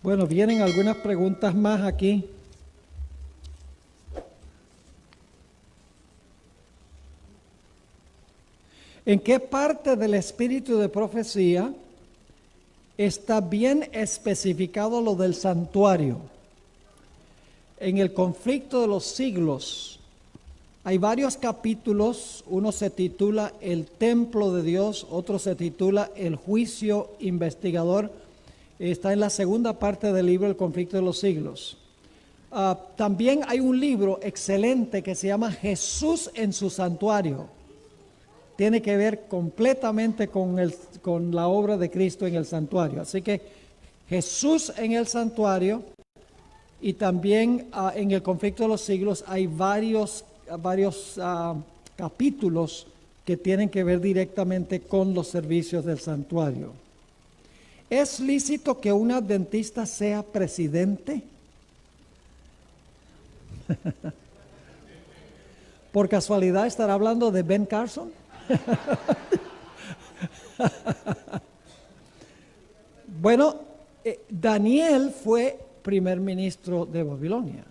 Bueno, vienen algunas preguntas más aquí. ¿En qué parte del espíritu de profecía está bien especificado lo del santuario? En el conflicto de los siglos hay varios capítulos. Uno se titula El templo de Dios, otro se titula El juicio investigador. Está en la segunda parte del libro El conflicto de los siglos. También hay un libro excelente que se llama Jesús en su santuario. Tiene que ver completamente con la obra de Cristo en el santuario. Así que Jesús en el santuario, y también en el conflicto de los siglos hay varios capítulos que tienen que ver directamente con los servicios del santuario. ¿Es lícito que un adventista sea presidente? ¿Por casualidad estará hablando de Ben Carson? Bueno, Daniel fue primer ministro de Babilonia.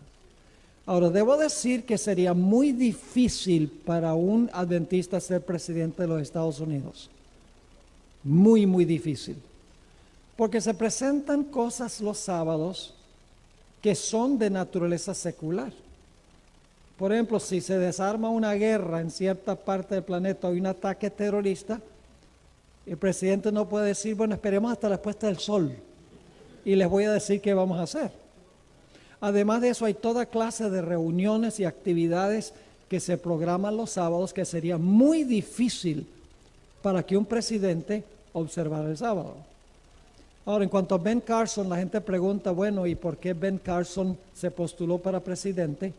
Ahora, debo decir que sería muy difícil para un adventista ser presidente de los Estados Unidos. Muy, muy difícil. Porque se presentan cosas los sábados que son de naturaleza secular. Por ejemplo, si se desarma una guerra en cierta parte del planeta o hay un ataque terrorista, el presidente no puede decir, bueno, esperemos hasta la puesta del sol y les voy a decir qué vamos a hacer. Además de eso, hay toda clase de reuniones y actividades que se programan los sábados que sería muy difícil para que un presidente observara el sábado. Ahora, en cuanto a Ben Carson, la gente pregunta, bueno, ¿y por qué Ben Carson se postuló para presidente?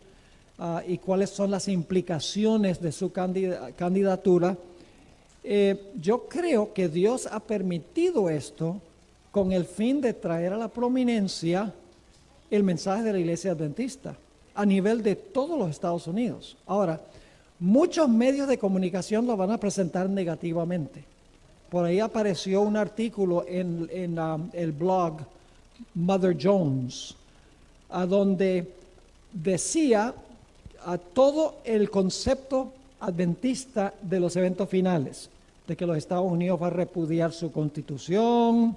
¿Y cuáles son las implicaciones de su candidatura? Yo creo que Dios ha permitido esto con el fin de traer a la prominencia el mensaje de la Iglesia Adventista a nivel de todos los Estados Unidos. Ahora, muchos medios de comunicación lo van a presentar negativamente. Por ahí apareció un artículo en el blog Mother Jones, donde decía todo el concepto adventista de los eventos finales, de que los Estados Unidos va a repudiar su constitución,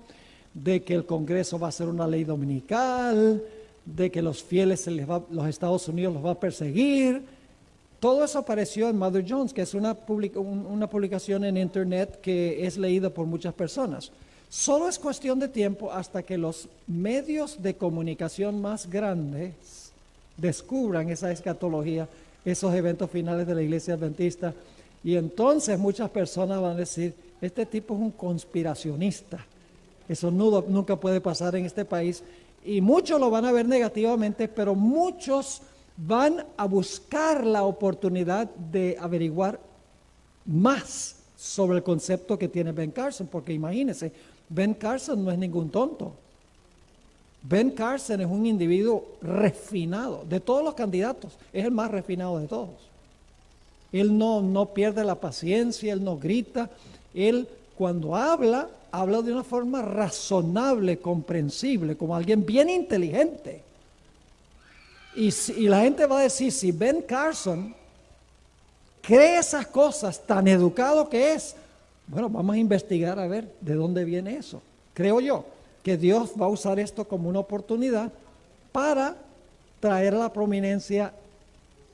de que el Congreso va a hacer una ley dominical, de que los fieles los Estados Unidos los va a perseguir. Todo eso apareció en Mother Jones, que es una publicación en internet que es leída por muchas personas. Solo es cuestión de tiempo hasta que los medios de comunicación más grandes descubran esa escatología, esos eventos finales de la Iglesia Adventista, y entonces muchas personas van a decir, este tipo es un conspiracionista, eso nunca puede pasar en este país, y muchos lo van a ver negativamente, pero muchos van a buscar la oportunidad de averiguar más sobre el concepto que tiene Ben Carson, porque imagínense, Ben Carson no es ningún tonto. Ben Carson es un individuo refinado, de todos los candidatos, es el más refinado de todos. Él no pierde la paciencia, él no grita, él cuando habla de una forma razonable, comprensible, como alguien bien inteligente. Y la gente va a decir, si Ben Carson cree esas cosas, tan educado que es, bueno, vamos a investigar a ver de dónde viene eso. Creo yo que Dios va a usar esto como una oportunidad para traer a la prominencia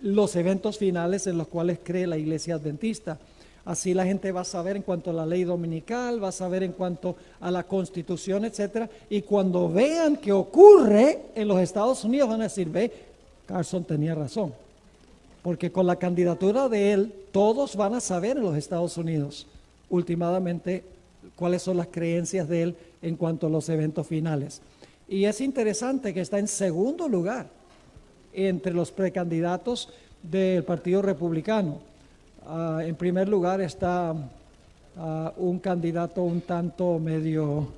los eventos finales en los cuales cree la Iglesia Adventista. Así la gente va a saber en cuanto a la ley dominical, va a saber en cuanto a la Constitución, etcétera. Y cuando vean que ocurre en los Estados Unidos van a decir, ve, Carson tenía razón. Porque con la candidatura de él, todos van a saber en los Estados Unidos, últimamente, cuáles son las creencias de él en cuanto a los eventos finales. Y es interesante que está en segundo lugar entre los precandidatos del Partido Republicano. En primer lugar está un candidato un tanto medio...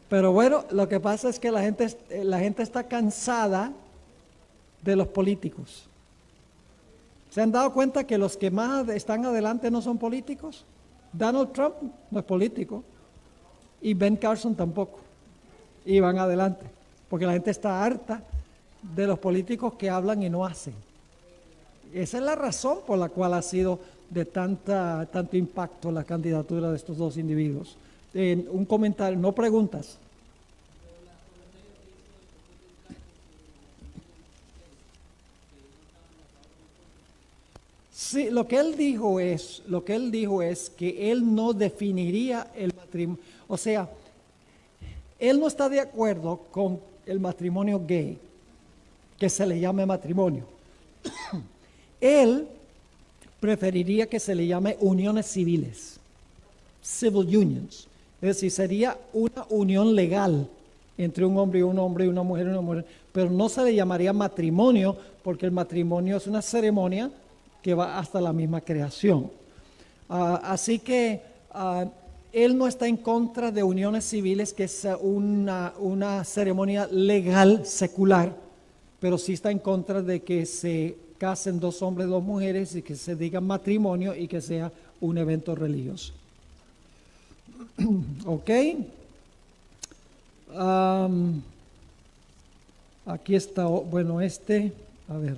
Pero bueno, lo que pasa es que la gente está cansada de los políticos. ¿Se han dado cuenta que los que más están adelante no son políticos? Donald Trump no es político y Ben Carson tampoco. Y van adelante, porque la gente está harta de los políticos que hablan y no hacen. Esa es la razón por la cual ha sido de tanto impacto la candidatura de estos dos individuos. Un comentario, no preguntas. Sí, lo que él dijo es que él no definiría el matrimonio, o sea, él no está de acuerdo con el matrimonio gay, que se le llame matrimonio. Él preferiría que se le llame uniones civiles, civil unions. Es decir, sería una unión legal entre un hombre y un hombre, y una mujer y una mujer, pero no se le llamaría matrimonio, porque el matrimonio es una ceremonia que va hasta la misma creación. Así que él no está en contra de uniones civiles, que es una ceremonia legal, secular, pero sí está en contra de que se casen dos hombres, dos mujeres, y que se diga matrimonio y que sea un evento religioso. ¿Ok? Aquí está, bueno, a ver.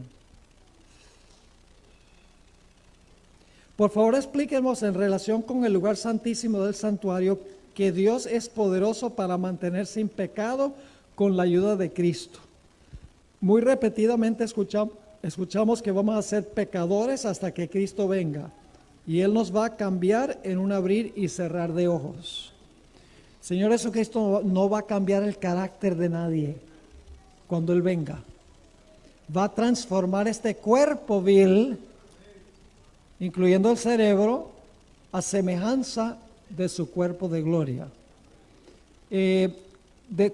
Por favor, explíquenos en relación con el lugar santísimo del santuario que Dios es poderoso para mantener sin pecado con la ayuda de Cristo. Muy repetidamente escuchamos que vamos a ser pecadores hasta que Cristo venga, y Él nos va a cambiar en un abrir y cerrar de ojos. Señor Jesucristo no va a cambiar el carácter de nadie cuando Él venga. Va a transformar este cuerpo vil, incluyendo el cerebro, a semejanza de su cuerpo de gloria.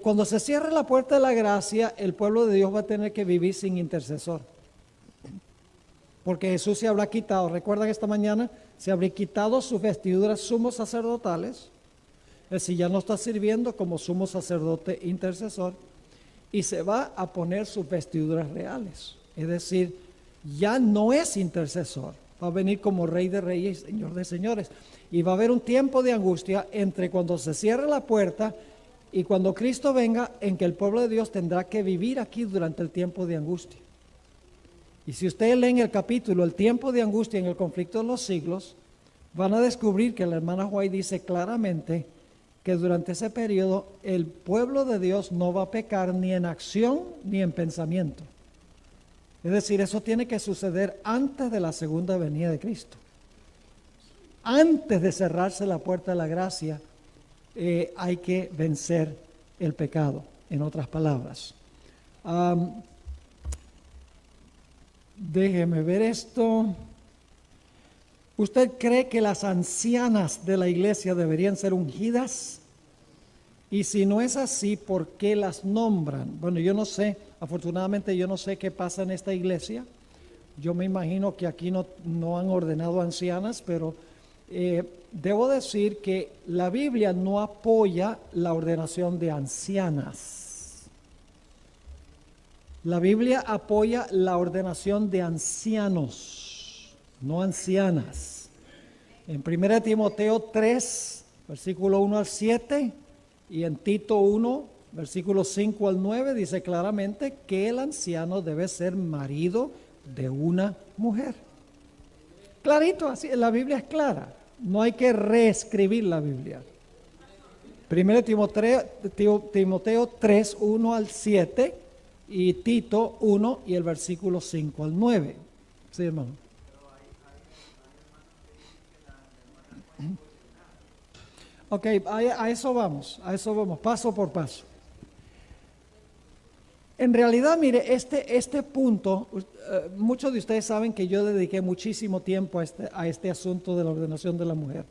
Cuando se cierre la puerta de la gracia, el pueblo de Dios va a tener que vivir sin intercesor, porque Jesús se habrá quitado, recuerdan esta mañana, se habrá quitado sus vestiduras sumos sacerdotales, es decir, ya no está sirviendo como sumo sacerdote intercesor, y se va a poner sus vestiduras reales, es decir, ya no es intercesor, va a venir como Rey de Reyes y Señor de Señores, y va a haber un tiempo de angustia entre cuando se cierre la puerta y cuando Cristo venga, en que el pueblo de Dios tendrá que vivir aquí durante el tiempo de angustia. Y si ustedes leen el capítulo, el tiempo de angustia en el conflicto de los siglos, van a descubrir que la hermana White dice claramente que durante ese periodo el pueblo de Dios no va a pecar ni en acción ni en pensamiento. Es decir, eso tiene que suceder antes de la segunda venida de Cristo. Antes de cerrarse la puerta de la gracia, hay que vencer el pecado, en otras palabras. Déjeme ver esto. ¿Usted cree que las ancianas de la iglesia deberían ser ungidas? Y si no es así, ¿por qué las nombran? Bueno, yo no sé, afortunadamente yo no sé qué pasa en esta iglesia. Yo me imagino que aquí no han ordenado ancianas, pero debo decir que la Biblia no apoya la ordenación de ancianas. La Biblia apoya la ordenación de ancianos, no ancianas. En 1 Timoteo 3, versículo 1 al 7, y en Tito 1, versículos 5 al 9, dice claramente que el anciano debe ser marido de una mujer. Clarito, así, la Biblia es clara, no hay que reescribir la Biblia. 1 Timoteo 3, 1 al 7, y Tito 1 y el versículo 5 al 9. Sí, hermano. Ok, a eso vamos, paso por paso. En realidad, mire, este punto, muchos de ustedes saben que yo dediqué muchísimo tiempo a este asunto de la ordenación de la mujer.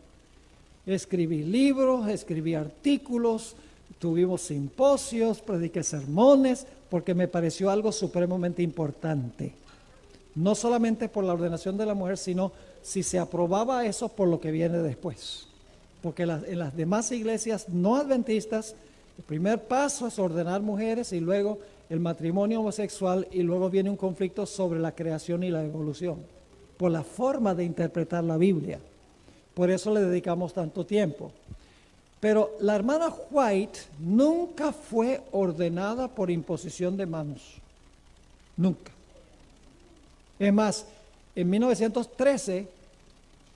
Escribí libros, escribí artículos, tuvimos simposios, prediqué sermones, porque me pareció algo supremamente importante. No solamente por la ordenación de la mujer, sino si se aprobaba eso por lo que viene después. Porque en las demás iglesias no adventistas, el primer paso es ordenar mujeres y luego el matrimonio homosexual, y luego viene un conflicto sobre la creación y la evolución. por la forma de interpretar la Biblia. Por eso le dedicamos tanto tiempo. Pero la hermana White nunca fue ordenada por imposición de manos. Nunca. Es más, en 1913,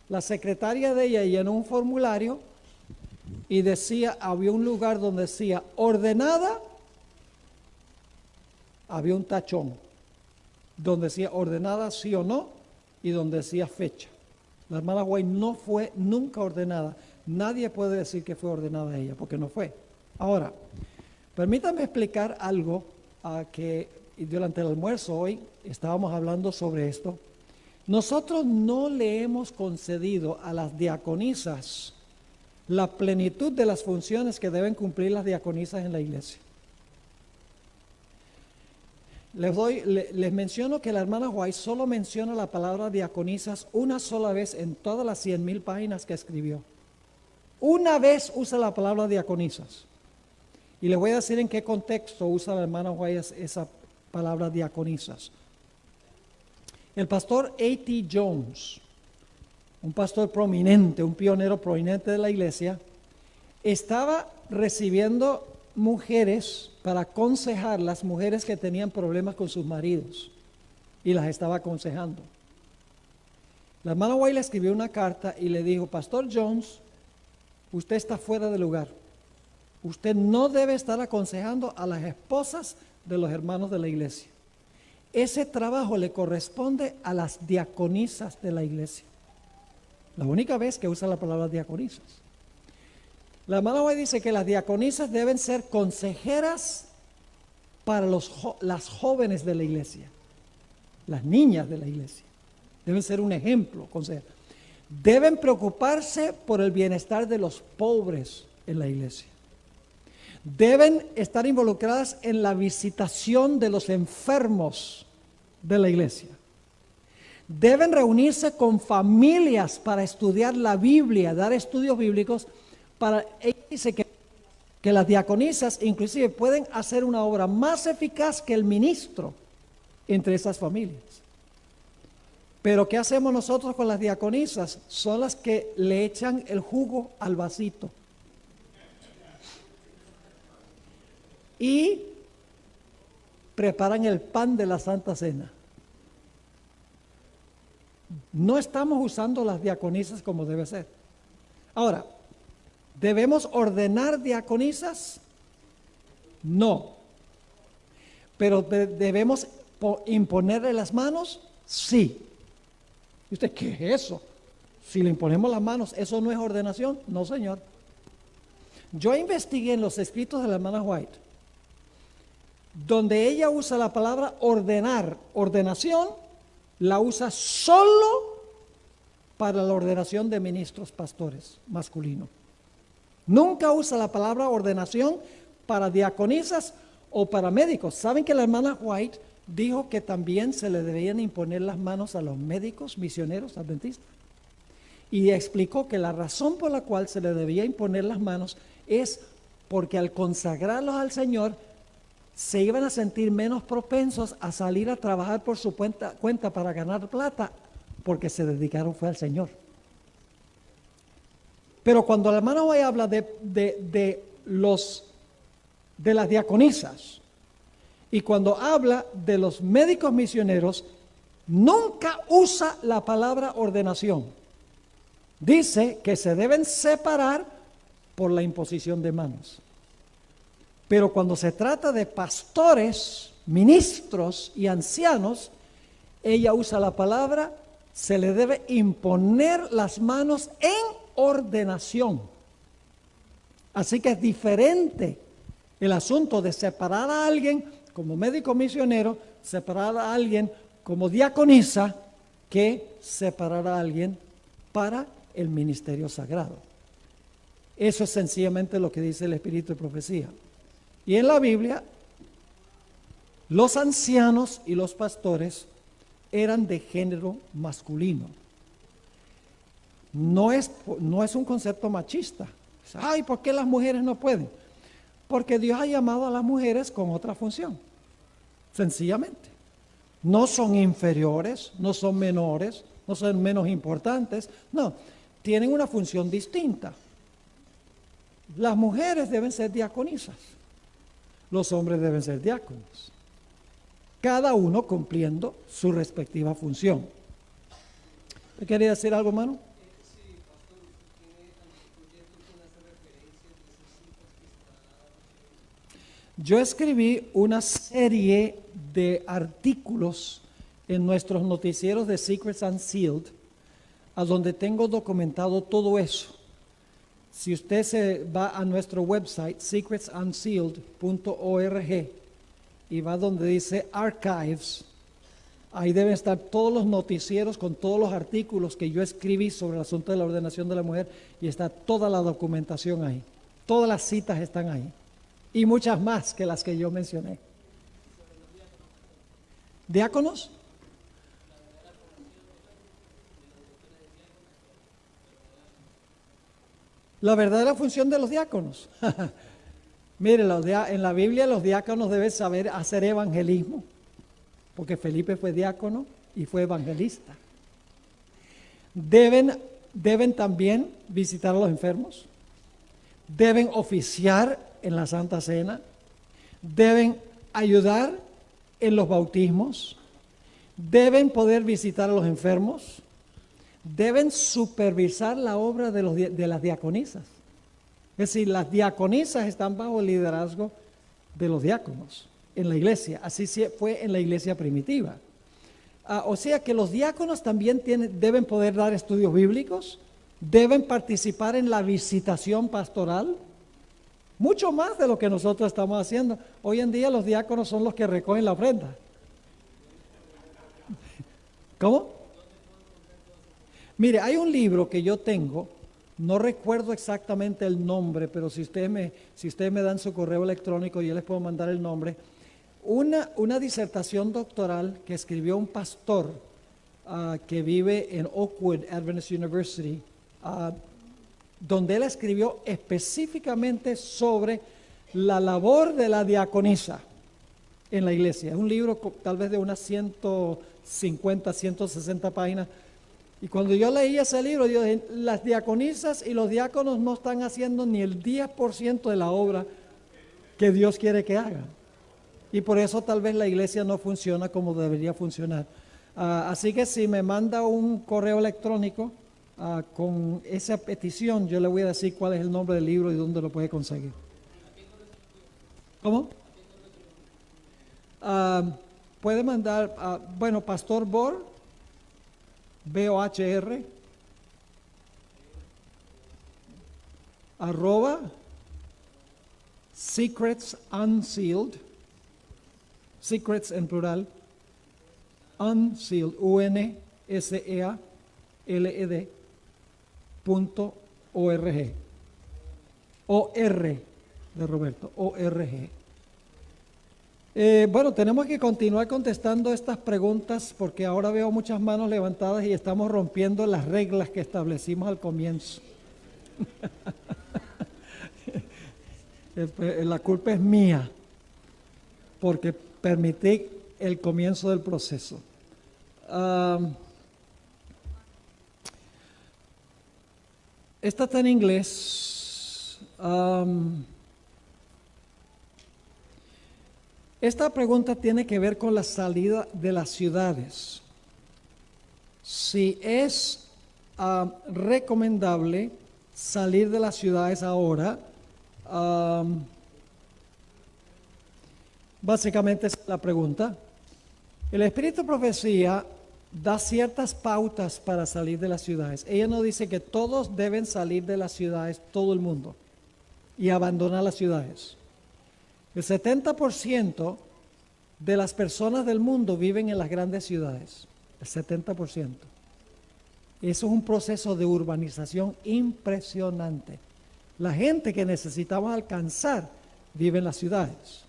la secretaria de ella llenó un formulario y decía, había un lugar donde decía ordenada, había un tachón, donde decía ordenada sí o no y donde decía fecha. La hermana White no fue nunca ordenada. Nadie puede decir que fue ordenada ella, porque no fue. Ahora, permítame explicar algo que durante el almuerzo hoy estábamos hablando sobre esto. Nosotros no le hemos concedido a las diaconisas la plenitud de las funciones que deben cumplir las diaconisas en la iglesia. Les menciono que la hermana White solo menciona la palabra diaconisas una sola vez en todas las 100,000 páginas que escribió. Una vez usa la palabra diaconisas. Y les voy a decir en qué contexto usa la hermana White esa palabra diaconisas. El pastor A.T. Jones, un pastor prominente, un pionero prominente de la iglesia, estaba recibiendo mujeres para aconsejar las mujeres que tenían problemas con sus maridos y las estaba aconsejando. La hermana White le escribió una carta y le dijo, Pastor Jones, usted está fuera de lugar. Usted no debe estar aconsejando a las esposas de los hermanos de la iglesia. Ese trabajo le corresponde a las diaconisas de la iglesia. La única vez que usa la palabra diaconisas. La hermana White dice que las diaconisas deben ser consejeras para las jóvenes de la iglesia, las niñas de la iglesia. Deben ser un ejemplo, consejeras. Deben preocuparse por el bienestar de los pobres en la iglesia. Deben estar involucradas en la visitación de los enfermos de la iglesia. Deben reunirse con familias para estudiar la Biblia, dar estudios bíblicos. Ella dice que las diaconisas inclusive pueden hacer una obra más eficaz que el ministro entre esas familias. Pero ¿qué hacemos nosotros con las diaconisas? Son las que le echan el jugo al vasito. Y preparan el pan de la Santa Cena. No estamos usando las diaconisas como debe ser. Ahora, ¿debemos ordenar diaconisas? No. ¿Pero debemos imponerle las manos? Sí. ¿Y usted qué es eso? Si le imponemos las manos, ¿eso no es ordenación? No, señor. Yo investigué en los escritos de la hermana White, donde ella usa la palabra ordenar, ordenación, la usa solo para la ordenación de ministros pastores masculinos. Nunca usa la palabra ordenación para diaconisas o para médicos. ¿Saben que la hermana White dijo que también se le debían imponer las manos a los médicos misioneros adventistas? Y explicó que la razón por la cual se le debía imponer las manos es porque al consagrarlos al Señor se iban a sentir menos propensos a salir a trabajar por su cuenta para ganar plata, porque se dedicaron fue al Señor. Pero cuando la hermana White habla de las diaconisas y cuando habla de los médicos misioneros, nunca usa la palabra ordenación. Dice que se deben separar por la imposición de manos. Pero cuando se trata de pastores, ministros y ancianos, ella usa la palabra, se le debe imponer las manos en ordenación. Así que es diferente el asunto de separar a alguien como médico misionero, separar a alguien como diaconisa, que separar a alguien para el ministerio sagrado. Eso es sencillamente lo que dice el Espíritu de Profecía. Y en la Biblia, los ancianos y los pastores eran de género masculino. No es un concepto machista. Ay, ¿por qué las mujeres no pueden? Porque Dios ha llamado a las mujeres con otra función. Sencillamente. No son inferiores, no son menores, no son menos importantes, no, tienen una función distinta. Las mujeres deben ser diaconisas, los hombres deben ser diáconos, cada uno cumpliendo su respectiva función. ¿Me quería decir algo, hermano? Yo escribí una serie de artículos en nuestros noticieros de Secrets Unsealed, a donde tengo documentado todo eso. Si usted se va a nuestro website, secretsunsealed.org, y va donde dice Archives, ahí deben estar todos los noticieros con todos los artículos que yo escribí sobre el asunto de la ordenación de la mujer, y está toda la documentación ahí. Todas las citas están ahí. Y muchas más que las que yo mencioné. ¿Diáconos? La verdadera función de los diáconos. Mire, en la Biblia los diáconos deben saber hacer evangelismo, porque Felipe fue diácono y fue evangelista. Deben también visitar a los enfermos, deben oficiar en la Santa Cena, deben ayudar en los bautismos, deben poder visitar a los enfermos, deben supervisar la obra de las diaconisas. Es decir, las diaconisas están bajo el liderazgo de los diáconos en la iglesia. Así fue en la iglesia primitiva. O sea que los diáconos también deben poder dar estudios bíblicos, deben participar en la visitación pastoral, mucho más de lo que nosotros estamos haciendo. Hoy en día los diáconos son los que recogen la ofrenda. ¿Cómo? Mire, hay un libro que yo tengo, no recuerdo exactamente el nombre, pero si ustedes me dan su correo electrónico, yo les puedo mandar el nombre. Una disertación doctoral que escribió un pastor que vive en Oakwood Adventist University, donde él escribió específicamente sobre la labor de la diaconisa en la iglesia. Es un libro tal vez de unas 150, 160 páginas. Y cuando yo leí ese libro, yo dije, las diaconisas y los diáconos no están haciendo ni el 10% de la obra que Dios quiere que hagan. Y por eso tal vez la iglesia no funciona como debería funcionar. Así que si me manda un correo electrónico con esa petición, yo le voy a decir cuál es el nombre del libro y dónde lo puede conseguir. ¿Cómo? Puede mandar, bueno, Pastor Bor, BOHR, @ Secrets Unsealed, Secrets en plural, Unsealed, UNSEALED.org. OR de Roberto, ORG. Bueno, tenemos que continuar contestando estas preguntas porque ahora veo muchas manos levantadas y estamos rompiendo las reglas que establecimos al comienzo. La culpa es mía porque permití el comienzo del proceso. Esta está en inglés. Esta pregunta tiene que ver con la salida de las ciudades. Si es recomendable salir de las ciudades ahora, básicamente es la pregunta. El Espíritu de Profecía da ciertas pautas para salir de las ciudades. Ella no dice que todos deben salir de las ciudades, todo el mundo, y abandonar las ciudades. El 70% de las personas del mundo viven en las grandes ciudades, el 70%. Eso es un proceso de urbanización impresionante. La gente que necesitamos alcanzar vive en las ciudades.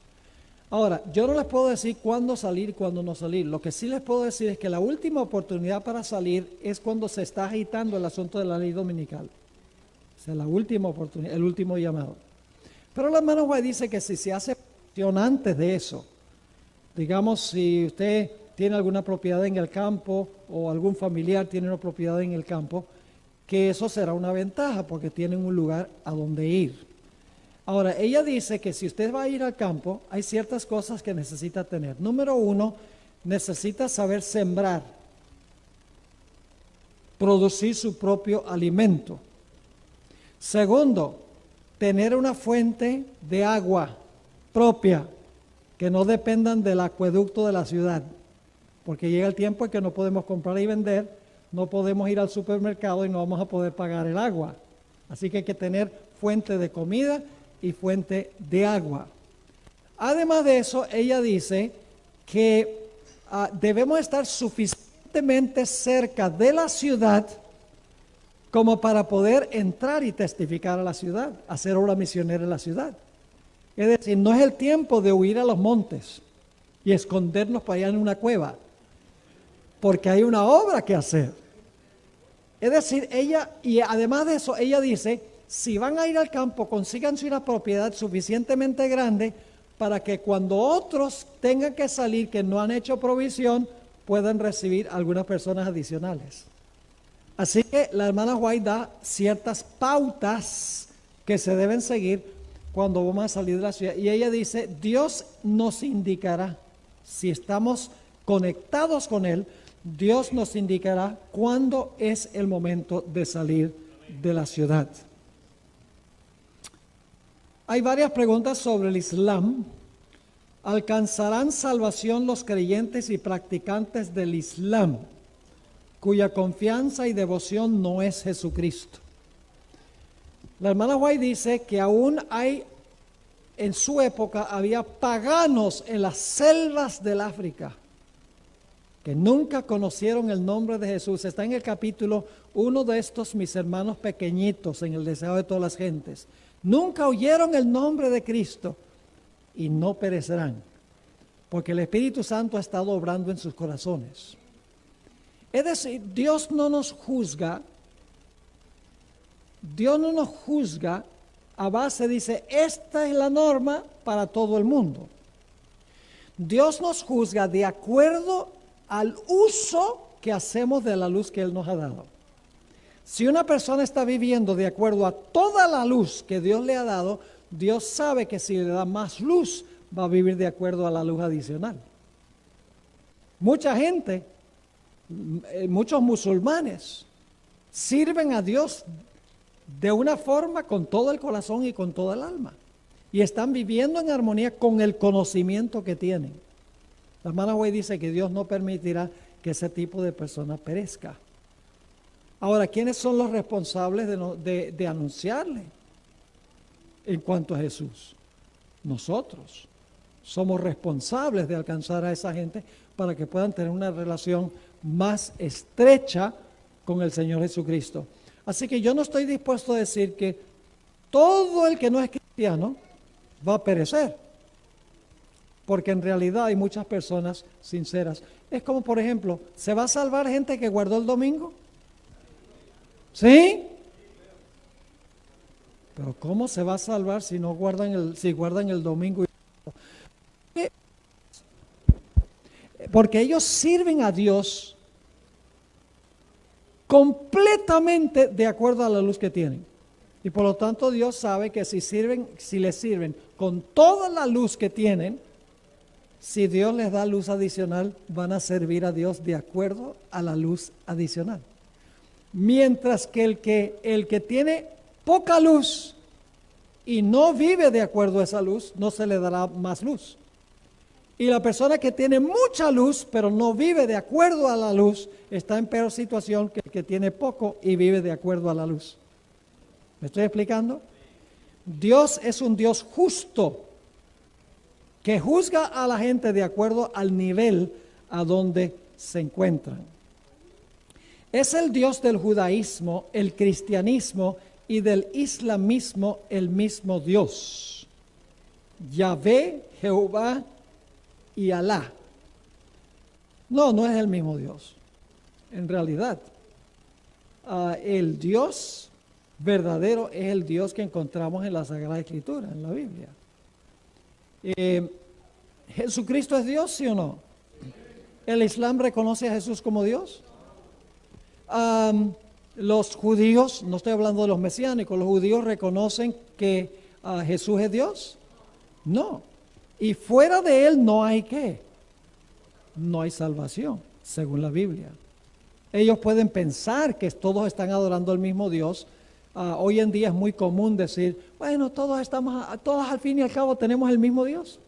Ahora, yo no les puedo decir cuándo salir y cuándo no salir. Lo que sí les puedo decir es que la última oportunidad para salir es cuando se está agitando el asunto de la ley dominical. O sea, la última oportunidad, el último llamado. Pero la hermana White dice que si se hace antes de eso, digamos, si usted tiene alguna propiedad en el campo o algún familiar tiene una propiedad en el campo, que eso será una ventaja porque tienen un lugar a donde ir. Ahora, ella dice que si usted va a ir al campo, hay ciertas cosas que necesita tener. Número uno, necesita saber sembrar, producir su propio alimento. Segundo, tener una fuente de agua propia, que no dependan del acueducto de la ciudad, porque llega el tiempo en que no podemos comprar y vender, no podemos ir al supermercado y no vamos a poder pagar el agua. Así que hay que tener fuente de comida y fuente de agua. Además de eso, ella dice que debemos estar suficientemente cerca de la ciudad como para poder entrar y testificar a la ciudad, hacer obra misionera en la ciudad. Es decir, no es el tiempo de huir a los montes y escondernos para allá en una cueva, porque hay una obra que hacer. Es decir, ella, y además de eso, ella dice, si van a ir al campo, consíganse una propiedad suficientemente grande para que cuando otros tengan que salir que no han hecho provisión, puedan recibir algunas personas adicionales. Así que la hermana White da ciertas pautas que se deben seguir cuando vamos a salir de la ciudad. Y ella dice, Dios nos indicará, si estamos conectados con Él, Dios nos indicará cuándo es el momento de salir de la ciudad. Hay varias preguntas sobre el Islam. ¿Alcanzarán salvación los creyentes y practicantes del Islam, cuya confianza y devoción no es Jesucristo? La hermana White dice que aún hay, en su época, había paganos en las selvas del África que nunca conocieron el nombre de Jesús. Está en el capítulo 1 de estos mis hermanos pequeñitos, en el deseo de todas las gentes. Nunca oyeron el nombre de Cristo y no perecerán, porque el Espíritu Santo ha estado obrando en sus corazones. Es decir, Dios no nos juzga a base, dice, esta es la norma para todo el mundo. Dios nos juzga de acuerdo al uso que hacemos de la luz que Él nos ha dado. Si una persona está viviendo de acuerdo a toda la luz que Dios le ha dado, Dios sabe que si le da más luz, va a vivir de acuerdo a la luz adicional. Mucha gente, muchos musulmanes, sirven a Dios de una forma con todo el corazón y con toda el alma. Y están viviendo en armonía con el conocimiento que tienen. La hermana White dice que Dios no permitirá que ese tipo de persona perezca. Ahora, ¿quiénes son los responsables de anunciarle en cuanto a Jesús? Nosotros somos responsables de alcanzar a esa gente para que puedan tener una relación más estrecha con el Señor Jesucristo. Así que yo no estoy dispuesto a decir que todo el que no es cristiano va a perecer, porque en realidad hay muchas personas sinceras. Es como, por ejemplo, ¿se va a salvar gente que guardó el domingo? ¿Sí? Pero ¿cómo se va a salvar si no guardan si guardan el domingo? Porque ellos sirven a Dios completamente de acuerdo a la luz que tienen. Y por lo tanto Dios sabe que si les sirven con toda la luz que tienen, si Dios les da luz adicional, van a servir a Dios de acuerdo a la luz adicional. Mientras que el que tiene poca luz y no vive de acuerdo a esa luz, no se le dará más luz. Y la persona que tiene mucha luz, pero no vive de acuerdo a la luz, está en peor situación que el que tiene poco y vive de acuerdo a la luz. ¿Me estoy explicando? Dios es un Dios justo, que juzga a la gente de acuerdo al nivel a donde se encuentran. Es el Dios del judaísmo, el cristianismo y del islamismo el mismo Dios. Yahvé, Jehová y Alá. No es el mismo Dios. En realidad, el Dios verdadero es el Dios que encontramos en la Sagrada Escritura, en la Biblia. ¿Jesucristo es Dios, sí o no? ¿El Islam reconoce a Jesús como Dios? Los judíos, no estoy hablando de los mesiánicos, los judíos reconocen que Jesús es Dios. No. Y fuera de Él no hay ¿qué? No hay salvación, según la Biblia. Ellos pueden pensar que todos están adorando al mismo Dios. Hoy en día es muy común decir, bueno, todos al fin y al cabo tenemos el mismo Dios.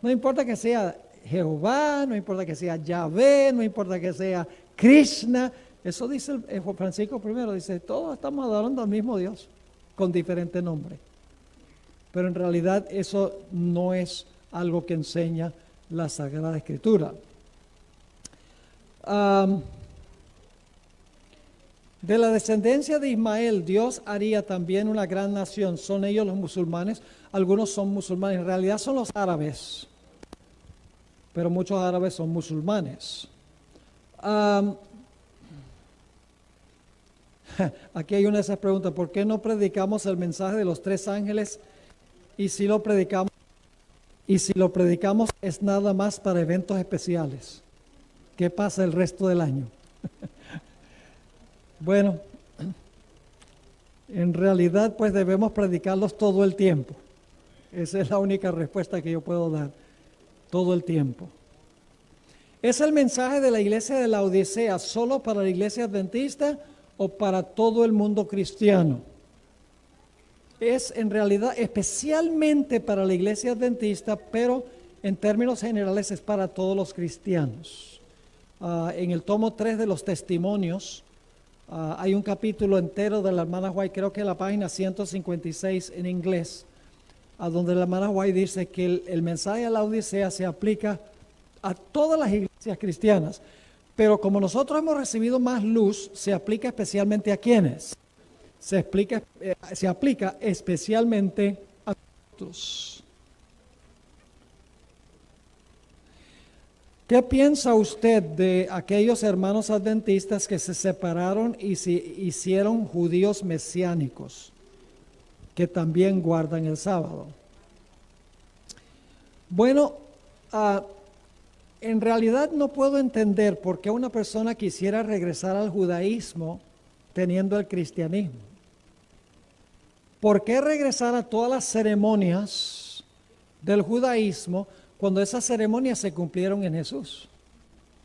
No importa que sea Jehová, no importa que sea Yahvé, no importa que sea Krishna. Eso dice Francisco I, dice, todos estamos adorando al mismo Dios, con diferente nombre. Pero en realidad eso no es algo que enseña la Sagrada Escritura. De la descendencia de Ismael, Dios haría también una gran nación. Son ellos los musulmanes. Algunos son musulmanes, en realidad son los árabes. Pero muchos árabes son musulmanes. Aquí hay una de esas preguntas. ¿Por qué no predicamos el mensaje de los 3 ángeles? Y si lo predicamos es nada más para eventos especiales. ¿Qué pasa el resto del año? Bueno, en realidad pues debemos predicarlos todo el tiempo. Esa es la única respuesta que yo puedo dar. Todo el tiempo. ¿Es el mensaje de la iglesia de la Odisea solo para la iglesia adventista o para todo el mundo cristiano? Es en realidad especialmente para la iglesia adventista, pero en términos generales es para todos los cristianos. En el tomo 3 de los testimonios, hay un capítulo entero de la hermana White, creo que en la página 156 en inglés, a donde la hermana White dice que el mensaje a la Odisea se aplica a todas las iglesias cristianas, pero como nosotros hemos recibido más luz, se aplica especialmente a quienes. Se aplica especialmente a nosotros. ¿Qué piensa usted de aquellos hermanos adventistas que se separaron y se hicieron judíos mesiánicos, que también guardan el sábado? Bueno, en realidad no puedo entender por qué una persona quisiera regresar al judaísmo teniendo el cristianismo. ¿Por qué regresar a todas las ceremonias del judaísmo cuando esas ceremonias se cumplieron en Jesús?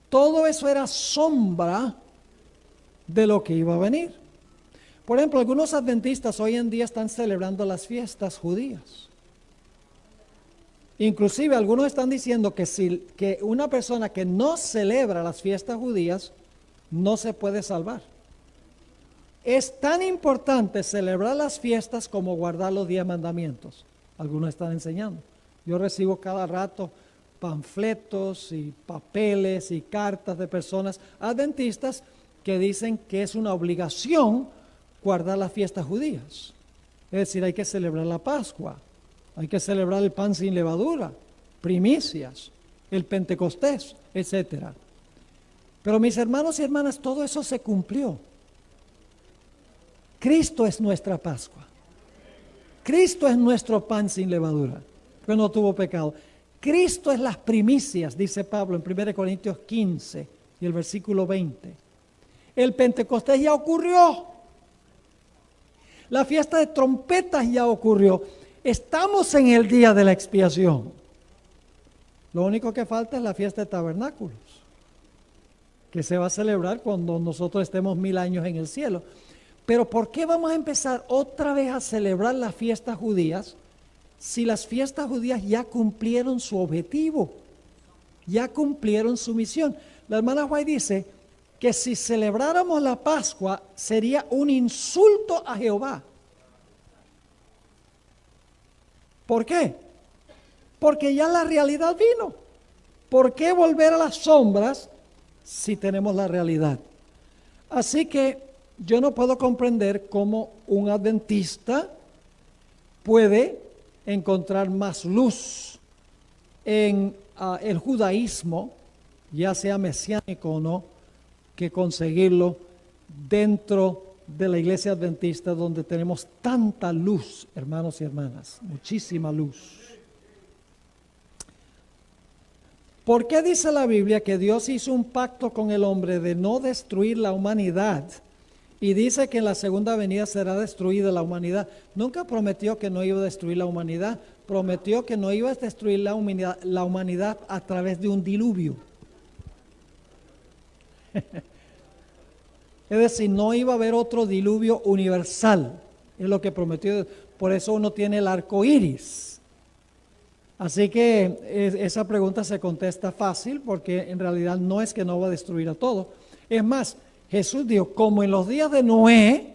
Todo eso era sombra de lo que iba a venir. Por ejemplo, algunos adventistas hoy en día están celebrando las fiestas judías. Inclusive algunos están diciendo que una persona que no celebra las fiestas judías no se puede salvar. Es tan importante celebrar las fiestas como guardar los 10 mandamientos. Algunos están enseñando. Yo recibo cada rato panfletos y papeles y cartas de personas adventistas que dicen que es una obligación guardar las fiestas judías. Es decir, hay que celebrar la Pascua, hay que celebrar el pan sin levadura, primicias, el Pentecostés, etc. Pero mis hermanos y hermanas, todo eso se cumplió. Cristo es nuestra Pascua. Cristo es nuestro pan sin levadura, que no tuvo pecado. Cristo es las primicias, dice Pablo en 1 Corintios 15 y el versículo 20. El Pentecostés ya ocurrió. La fiesta de trompetas ya ocurrió. Estamos en el día de la expiación. Lo único que falta es la fiesta de tabernáculos, que se va a celebrar cuando nosotros estemos 1000 años en el cielo. Pero ¿por qué vamos a empezar otra vez a celebrar las fiestas judías si las fiestas judías ya cumplieron su objetivo, ya cumplieron su misión? La hermana White dice que si celebráramos la Pascua sería un insulto a Jehová. ¿Por qué? Porque ya la realidad vino. ¿Por qué volver a las sombras si tenemos la realidad? Así que yo no puedo comprender cómo un adventista puede encontrar más luz en el judaísmo, ya sea mesiánico o no, que conseguirlo dentro de la iglesia adventista, donde tenemos tanta luz, hermanos y hermanas, muchísima luz. ¿Por qué dice la Biblia que Dios hizo un pacto con el hombre de no destruir la humanidad? Y dice que en la segunda venida será destruida la humanidad. Nunca prometió que no iba a destruir la humanidad. Prometió que no iba a destruir la humanidad a través de un diluvio. Es decir, no iba a haber otro diluvio universal. Es lo que prometió. Por eso uno tiene el arco iris. Así que esa pregunta se contesta fácil, porque en realidad no es que no va a destruir a todo. Es más, Jesús dijo, como en los días de Noé,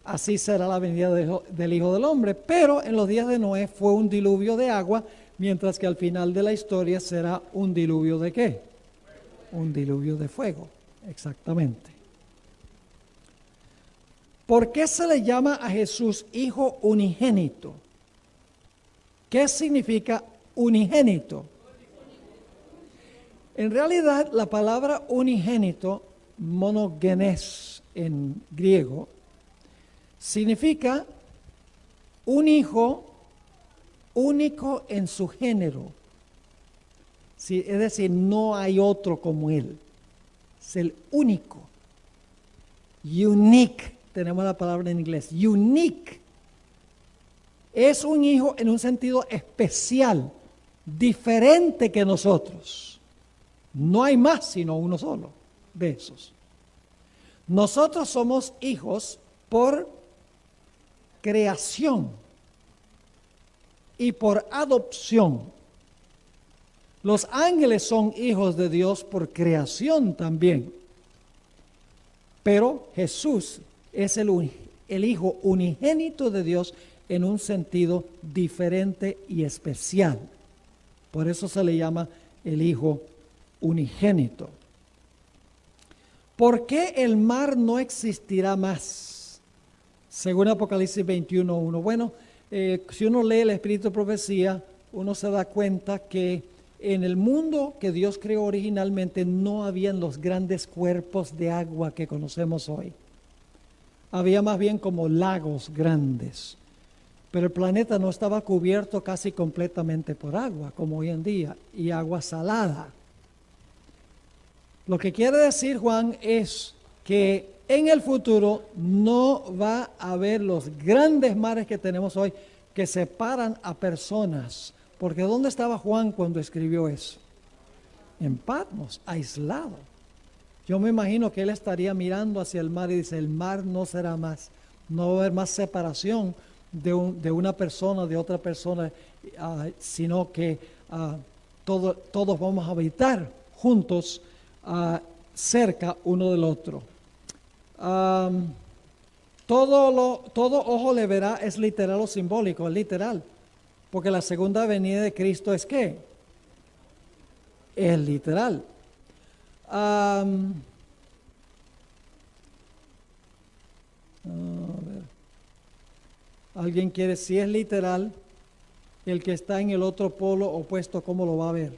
así será la venida del Hijo del Hombre. Pero en los días de Noé fue un diluvio de agua, mientras que al final de la historia será un diluvio ¿de qué? Un diluvio de fuego, exactamente. ¿Por qué se le llama a Jesús Hijo unigénito? ¿Qué significa unigénito? En realidad, la palabra unigénito, monogenes en griego, significa un hijo único en su género. Sí, es decir, no hay otro como él. Es el único. Unique, tenemos la palabra en inglés. Unique. Es un hijo en un sentido especial, diferente que nosotros. No hay más sino uno solo de esos. Nosotros somos hijos por creación y por adopción. Los ángeles son hijos de Dios por creación también. Pero Jesús es el Hijo unigénito de Dios en un sentido diferente y especial. Por eso se le llama el Hijo unigénito. ¿Por qué el mar no existirá más? Según Apocalipsis 21:1. Bueno, si uno lee el Espíritu de Profecía, uno se da cuenta que en el mundo que Dios creó originalmente no habían los grandes cuerpos de agua que conocemos hoy. Había más bien como lagos grandes. Pero el planeta no estaba cubierto casi completamente por agua, como hoy en día, y agua salada. Lo que quiere decir Juan es que en el futuro no va a haber los grandes mares que tenemos hoy que separan a personas. Porque ¿dónde estaba Juan cuando escribió eso? En Patmos, aislado. Yo me imagino que él estaría mirando hacia el mar y dice, el mar no será más, no va a haber más separación de una persona, de otra persona, sino que todos vamos a habitar juntos cerca uno del otro. Todo ojo le verá es literal o simbólico, es literal, porque la segunda venida de Cristo es ¿qué? Es literal. A ver. Alguien quiere, si es literal, el que está en el otro polo opuesto, ¿cómo lo va a ver?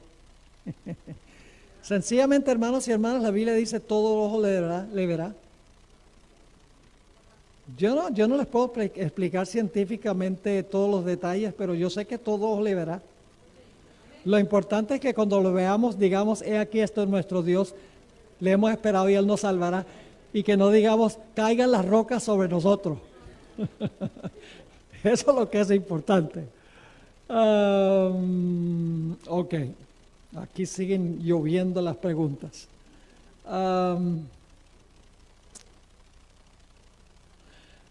Sencillamente, hermanos y hermanas, la Biblia dice, todo ojo le verá. Yo no les puedo explicar científicamente todos los detalles, pero yo sé que todo ojo le verá. Lo importante es que cuando lo veamos, digamos, he aquí, esto es nuestro Dios, le hemos esperado y Él nos salvará. Y que no digamos, caigan las rocas sobre nosotros. Eso es lo que es importante. Ok, aquí siguen lloviendo las preguntas.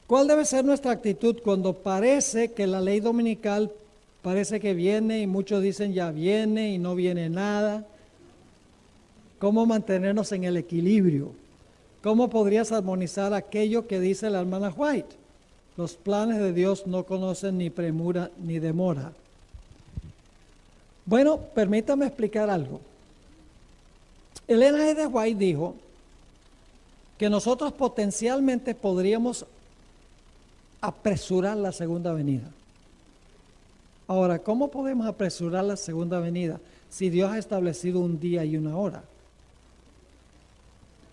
¿Cuál debe ser nuestra actitud cuando parece que la ley dominical parece que viene y muchos dicen ya viene y no viene nada? ¿Cómo mantenernos en el equilibrio? ¿Cómo podrías armonizar aquello que dice la hermana White? Los planes de Dios no conocen ni premura ni demora. Bueno, permítame explicar algo. Elena G. de White dijo que nosotros potencialmente podríamos apresurar la segunda venida. Ahora, ¿cómo podemos apresurar la segunda venida si Dios ha establecido un día y una hora?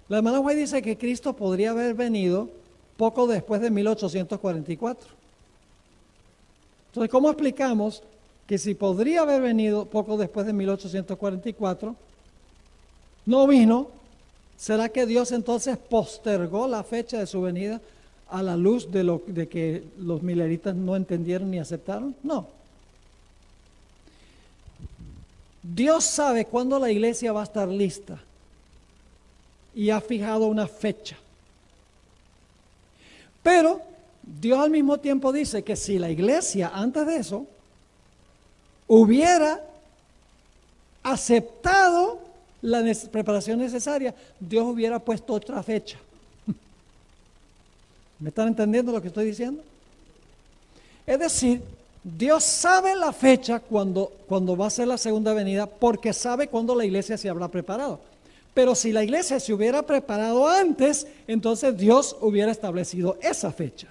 La hermana White dice que Cristo podría haber venido poco después de 1844. Entonces, ¿cómo explicamos que si podría haber venido poco después de 1844, no vino, ¿será que Dios entonces postergó la fecha de su venida a la luz de que los mileritas no entendieron ni aceptaron? No. Dios sabe cuándo la iglesia va a estar lista y ha fijado una fecha. Pero Dios al mismo tiempo dice que si la iglesia antes de eso hubiera aceptado la preparación necesaria, Dios hubiera puesto otra fecha. ¿Me están entendiendo lo que estoy diciendo? Es decir, Dios sabe la fecha cuando va a ser la segunda venida, porque sabe cuándo la iglesia se habrá preparado. Pero si la iglesia se hubiera preparado antes, entonces Dios hubiera establecido esa fecha.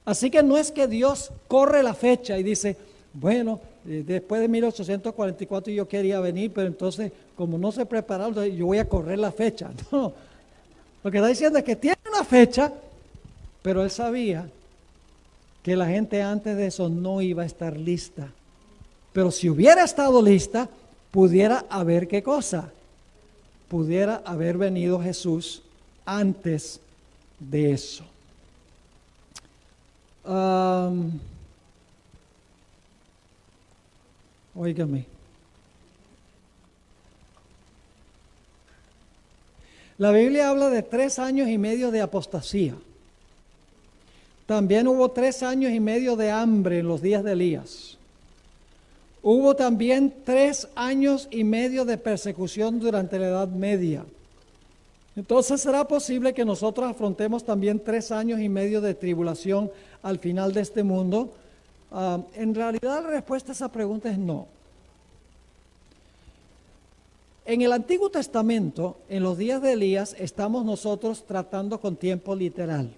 Así que no es que Dios corre la fecha y dice, bueno, después de 1844 yo quería venir, pero entonces como no se prepararon, yo voy a correr la fecha. No, lo que está diciendo es que tiene una fecha, pero Él sabía que la gente antes de eso no iba a estar lista. Pero si hubiera estado lista, pudiera haber ¿qué cosa? Pudiera haber venido Jesús antes de eso. Óigame. La Biblia habla de 3 años y medio de apostasía. También hubo 3 años y medio de hambre en los días de Elías. Hubo también 3 años y medio de persecución durante la Edad Media. Entonces, ¿será posible que nosotros afrontemos también 3 años y medio de tribulación al final de este mundo? En realidad, la respuesta a esa pregunta es no. En el Antiguo Testamento, en los días de Elías, estamos nosotros tratando con tiempo literal.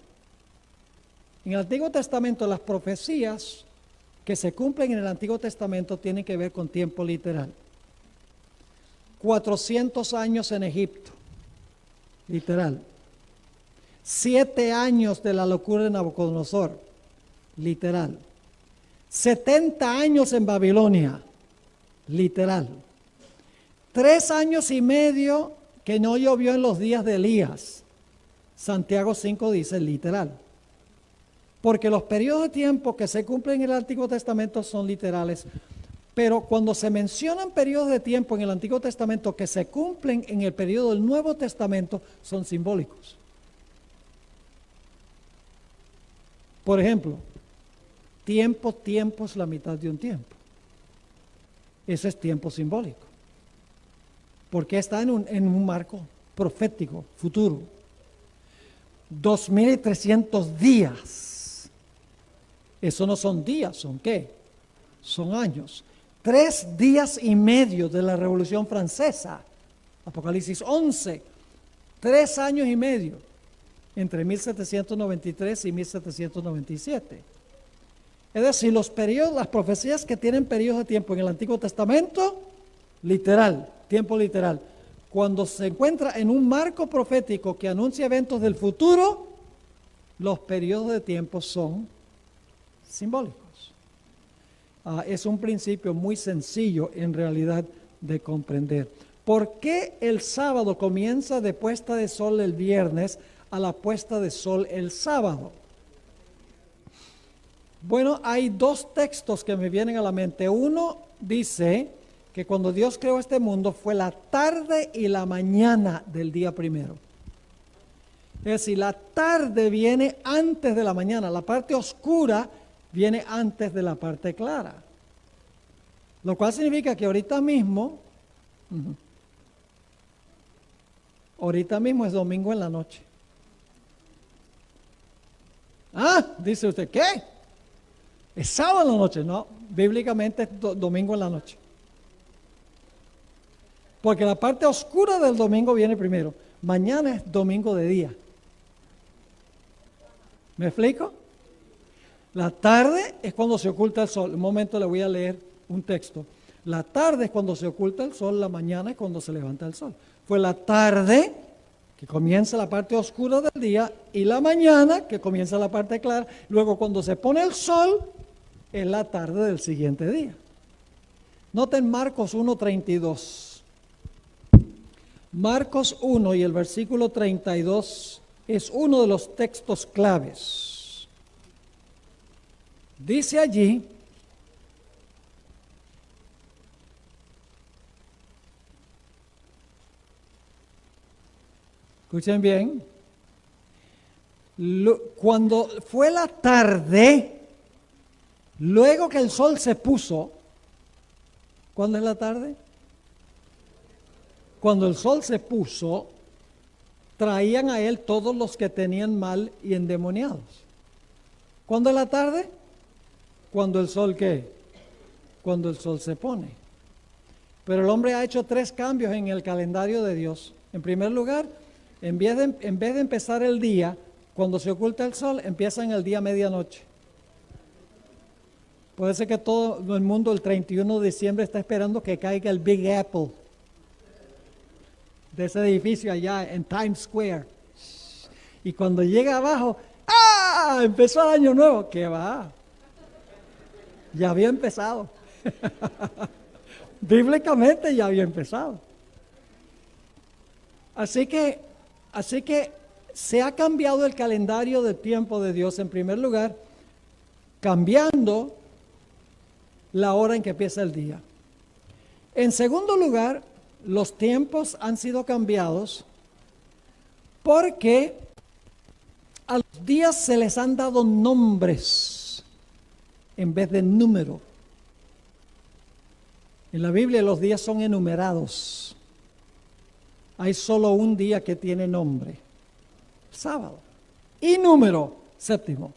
En el Antiguo Testamento, las profecías que se cumplen en el Antiguo Testamento tienen que ver con tiempo literal. 400 años en Egipto, literal. 7 años de la locura de Nabucodonosor, literal. 70 años en Babilonia, literal. 3 años y medio que no llovió en los días de Elías. Santiago 5 dice literal. Porque los periodos de tiempo que se cumplen en el Antiguo Testamento son literales. Pero cuando se mencionan periodos de tiempo en el Antiguo Testamento que se cumplen en el periodo del Nuevo Testamento, son simbólicos. Por ejemplo, tiempo es la mitad de un tiempo. Ese es tiempo simbólico. Porque está en un marco profético, futuro. 2300 días. Eso no son días, ¿son qué? Son años. 3 días y medio de la Revolución Francesa. Apocalipsis 11. 3 años y medio. Entre 1793 y 1797. Es decir, los periodos, las profecías que tienen periodos de tiempo en el Antiguo Testamento, literal, tiempo literal. Cuando se encuentra en un marco profético que anuncia eventos del futuro, los periodos de tiempo son simbólicos. Es un principio muy sencillo en realidad de comprender. ¿Por qué el sábado comienza de puesta de sol el viernes a la puesta de sol el sábado? Bueno, hay 2 textos que me vienen a la mente. Uno dice que cuando Dios creó este mundo fue la tarde y la mañana del día primero. Es decir, la tarde viene antes de la mañana, la parte oscura viene antes de la parte clara. Lo cual significa que ahorita mismo es domingo en la noche. Dice usted, ¿qué? Es sábado en la noche. No, bíblicamente es domingo en la noche. Porque la parte oscura del domingo viene primero. Mañana es domingo de día. ¿Me explico? La tarde es cuando se oculta el sol. Un momento le voy a leer un texto. La tarde es cuando se oculta el sol, la mañana es cuando se levanta el sol. Fue la tarde que comienza la parte oscura del día y la mañana que comienza la parte clara. Luego cuando se pone el sol, es la tarde del siguiente día. Noten Marcos 1:32. Marcos 1 y el versículo 32 es uno de los textos claves. Dice allí: escuchen bien, cuando fue la tarde, luego que el sol se puso, ¿cuándo es la tarde? Cuando el sol se puso, traían a él todos los que tenían mal y endemoniados. ¿Cuándo es la tarde? Cuando el sol, ¿qué? Cuando el sol se pone. Pero el hombre ha hecho 3 cambios en el calendario de Dios. En primer lugar, en vez de empezar el día, cuando se oculta el sol, empieza en el día medianoche. Puede ser que todo el mundo el 31 de diciembre está esperando que caiga el Big Apple de ese edificio allá en Times Square. Y cuando llega abajo, ¡ah! Empezó el año nuevo. ¿Qué va? Ya había empezado. Bíblicamente ya había empezado. Así que se ha cambiado el calendario del tiempo de Dios, en primer lugar, cambiando la hora en que empieza el día. En segundo lugar, los tiempos han sido cambiados porque a los días se les han dado nombres en vez de número. En la Biblia los días son enumerados. Hay solo un día que tiene nombre: sábado. Y número: séptimo.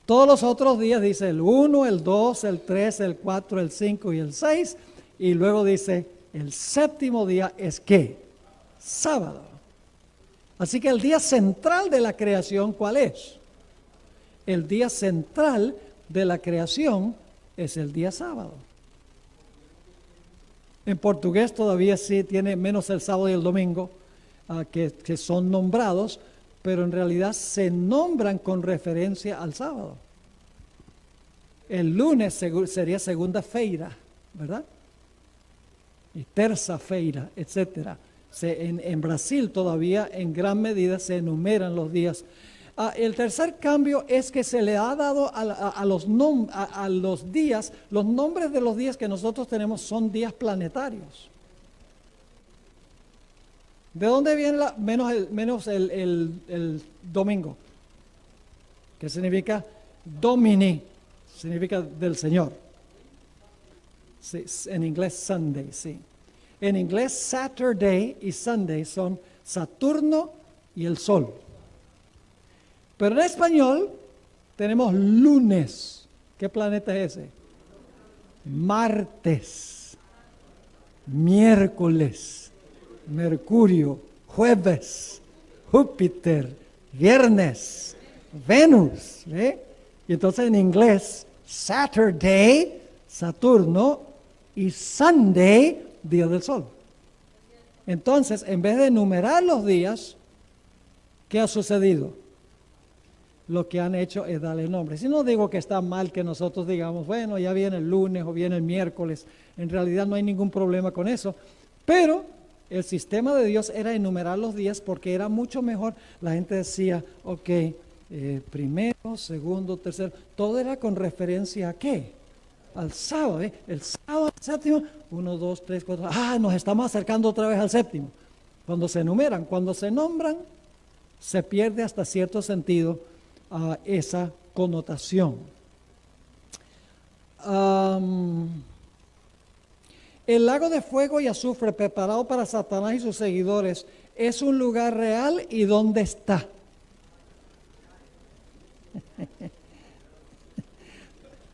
Todos los otros días dice el 1, el 2, el 3, el 4, el 5 y el 6. Y luego dice el séptimo día es ¿qué? Sábado. Así que el día central de la creación, ¿cuál es? El día central de la creación es el día sábado. En portugués todavía sí tiene menos el sábado y el domingo, que son nombrados, pero en realidad se nombran con referencia al sábado. El lunes sería segunda-feira, ¿verdad? Y terça-feira, etc. En Brasil todavía en gran medida se enumeran los días. El tercer cambio es que se le ha dado a los días, los nombres de los días que nosotros tenemos son días planetarios. ¿De dónde viene menos el domingo? ¿Qué significa? Domini, significa del Señor. Sí, en inglés Sunday, sí. En inglés Saturday y Sunday son Saturno y el Sol. Pero en español tenemos lunes. ¿Qué planeta es ese? Martes, miércoles, Mercurio, jueves, Júpiter, viernes, Venus. ¿Eh? Y entonces en inglés, Saturday, Saturno, y Sunday, día del sol. Entonces, en vez de enumerar los días, ¿qué ha sucedido? Lo que han hecho es darle nombre. Si no digo que está mal que nosotros digamos, bueno, ya viene el lunes o viene el miércoles, en realidad no hay ningún problema con eso, pero el sistema de Dios era enumerar los días porque era mucho mejor. La gente decía, ok, primero, segundo, tercero, todo era con referencia a ¿qué? Al sábado, ¿eh? El sábado, el séptimo, 1, 2, 3, 4, nos estamos acercando otra vez al séptimo. Cuando se enumeran, cuando se nombran, se pierde hasta cierto sentido esa connotación. El lago de fuego y azufre preparado para Satanás y sus seguidores es un lugar real. ¿Y dónde está?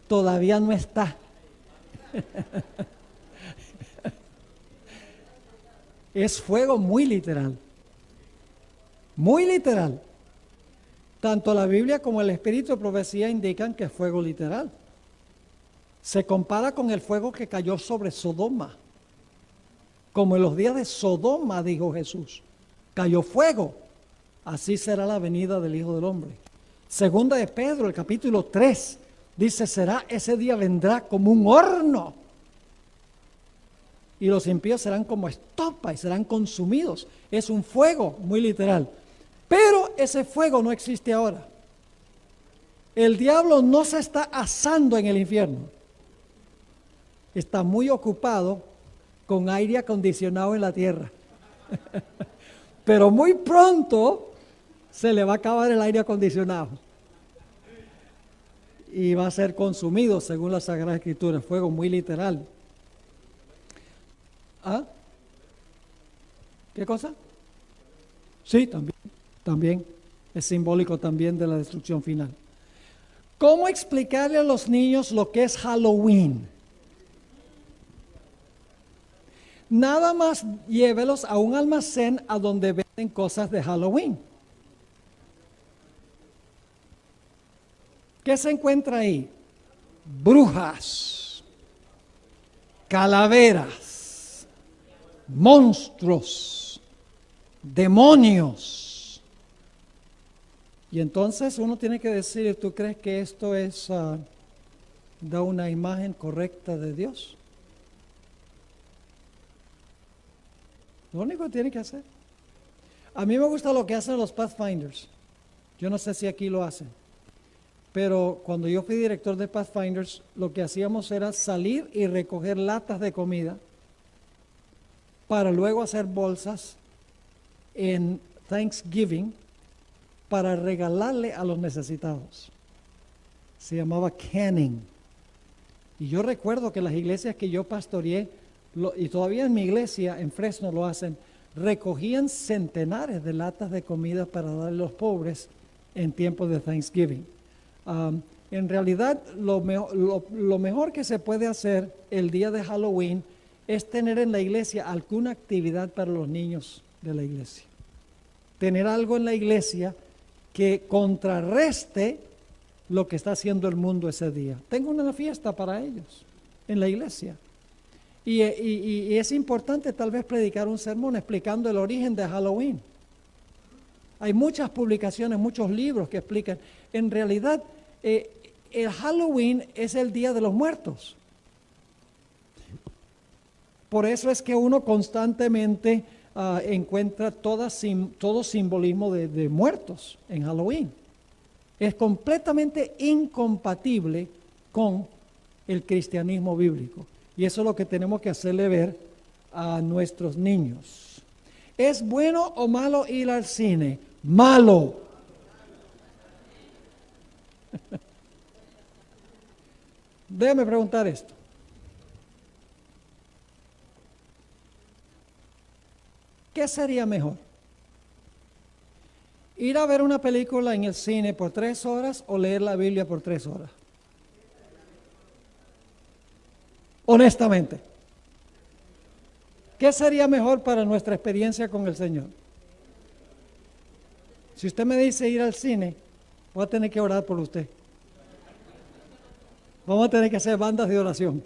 Todavía no está. Es fuego muy literal. Muy literal. Tanto la Biblia como el Espíritu de Profecía indican que es fuego literal. Se compara con el fuego que cayó sobre Sodoma. Como en los días de Sodoma, dijo Jesús, cayó fuego. Así será la venida del Hijo del Hombre. Segunda de Pedro, el capítulo 3, Dice, ese día vendrá como un horno. Y los impíos serán como estopa y serán consumidos. Es un fuego, muy literal. Pero ese fuego no existe ahora. El diablo no se está asando en el infierno. Está muy ocupado con aire acondicionado en la tierra. Pero muy pronto se le va a acabar el aire acondicionado. Y va a ser consumido según la Sagrada Escritura. Fuego muy literal. ¿Ah? ¿Qué cosa? Sí, también. Es simbólico también de la destrucción final. ¿Cómo explicarle a los niños lo que es Halloween? Nada más llévelos a un almacén a donde venden cosas de Halloween. ¿Qué se encuentra ahí? Brujas, calaveras, monstruos, demonios. Y entonces uno tiene que decir, ¿tú crees que esto da una imagen correcta de Dios? Lo único que tiene que hacer. A mí me gusta lo que hacen los Pathfinders. Yo no sé si aquí lo hacen. Pero cuando yo fui director de Pathfinders, lo que hacíamos era salir y recoger latas de comida para luego hacer bolsas en Thanksgiving para regalarle a los necesitados. Se llamaba canning. Y yo recuerdo que las iglesias que yo pastoreé, y todavía en mi iglesia en Fresno lo hacen, recogían centenares de latas de comida para darle a los pobres en tiempos de Thanksgiving. En realidad, lo mejor que se puede hacer el día de Halloween es tener en la iglesia alguna actividad para los niños de la iglesia. Tener algo en la iglesia que contrarreste lo que está haciendo el mundo ese día. Tengo una fiesta para ellos en la iglesia. Y es importante tal vez predicar un sermón explicando el origen de Halloween. Hay muchas publicaciones, muchos libros que explican. En realidad, el Halloween es el Día de los Muertos. Por eso es que uno constantemente encuentra todo simbolismo de muertos en Halloween. Es completamente incompatible con el cristianismo bíblico. Y eso es lo que tenemos que hacerle ver a nuestros niños. ¿Es bueno o malo ir al cine? Malo. Déjame preguntar esto. ¿Qué sería mejor? ¿Ir a ver una película en el cine por 3 horas o leer la Biblia por 3 horas? Honestamente, ¿qué sería mejor para nuestra experiencia con el Señor? Si usted me dice ir al cine, voy a tener que orar por usted. Vamos a tener que hacer bandas de oración.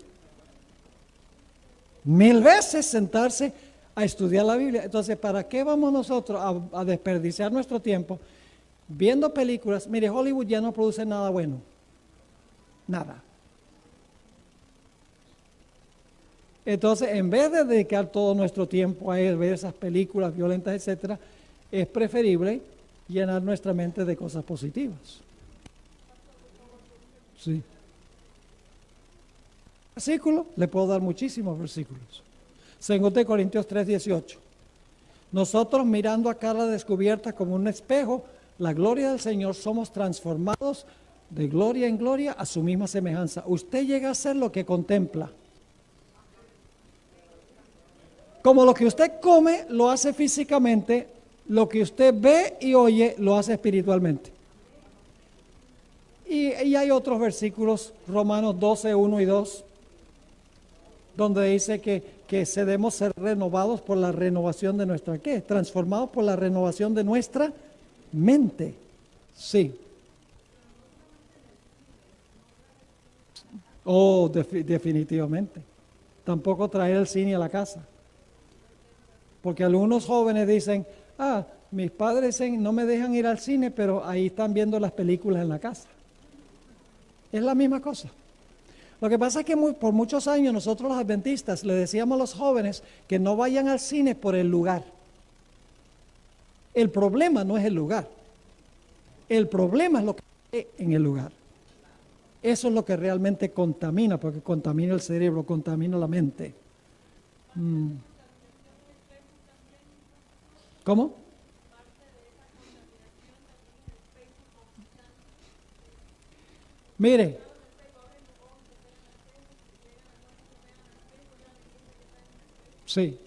1000 veces sentarse a estudiar la Biblia. Entonces, ¿para qué vamos nosotros a desperdiciar nuestro tiempo viendo películas? Mire, Hollywood ya no produce nada bueno. Nada. Entonces, en vez de dedicar todo nuestro tiempo a ver esas películas violentas, etcétera, es preferible llenar nuestra mente de cosas positivas. Sí. Versículo, le puedo dar muchísimos versículos. 2 Corintios 3:18. Nosotros mirando a cara descubierta como un espejo, la gloria del Señor, somos transformados de gloria en gloria a su misma semejanza. Usted llega a ser lo que contempla. Como lo que usted come lo hace físicamente, lo que usted ve y oye lo hace espiritualmente. Y hay otros versículos, Romanos 12:1 y 2, donde dice que debemos ser renovados por la renovación de nuestra, ¿qué? Transformados por la renovación de nuestra mente. Sí. Oh, definitivamente. Tampoco traer el cine a la casa. Porque algunos jóvenes dicen, mis padres dicen, no me dejan ir al cine, pero ahí están viendo las películas en la casa. Es la misma cosa. Lo que pasa es que por muchos años nosotros los adventistas le decíamos a los jóvenes que no vayan al cine por el lugar. El problema no es el lugar. El problema es lo que hay en el lugar. Eso es lo que realmente contamina, porque contamina el cerebro, contamina la mente. ¿Cómo? Mire, sí,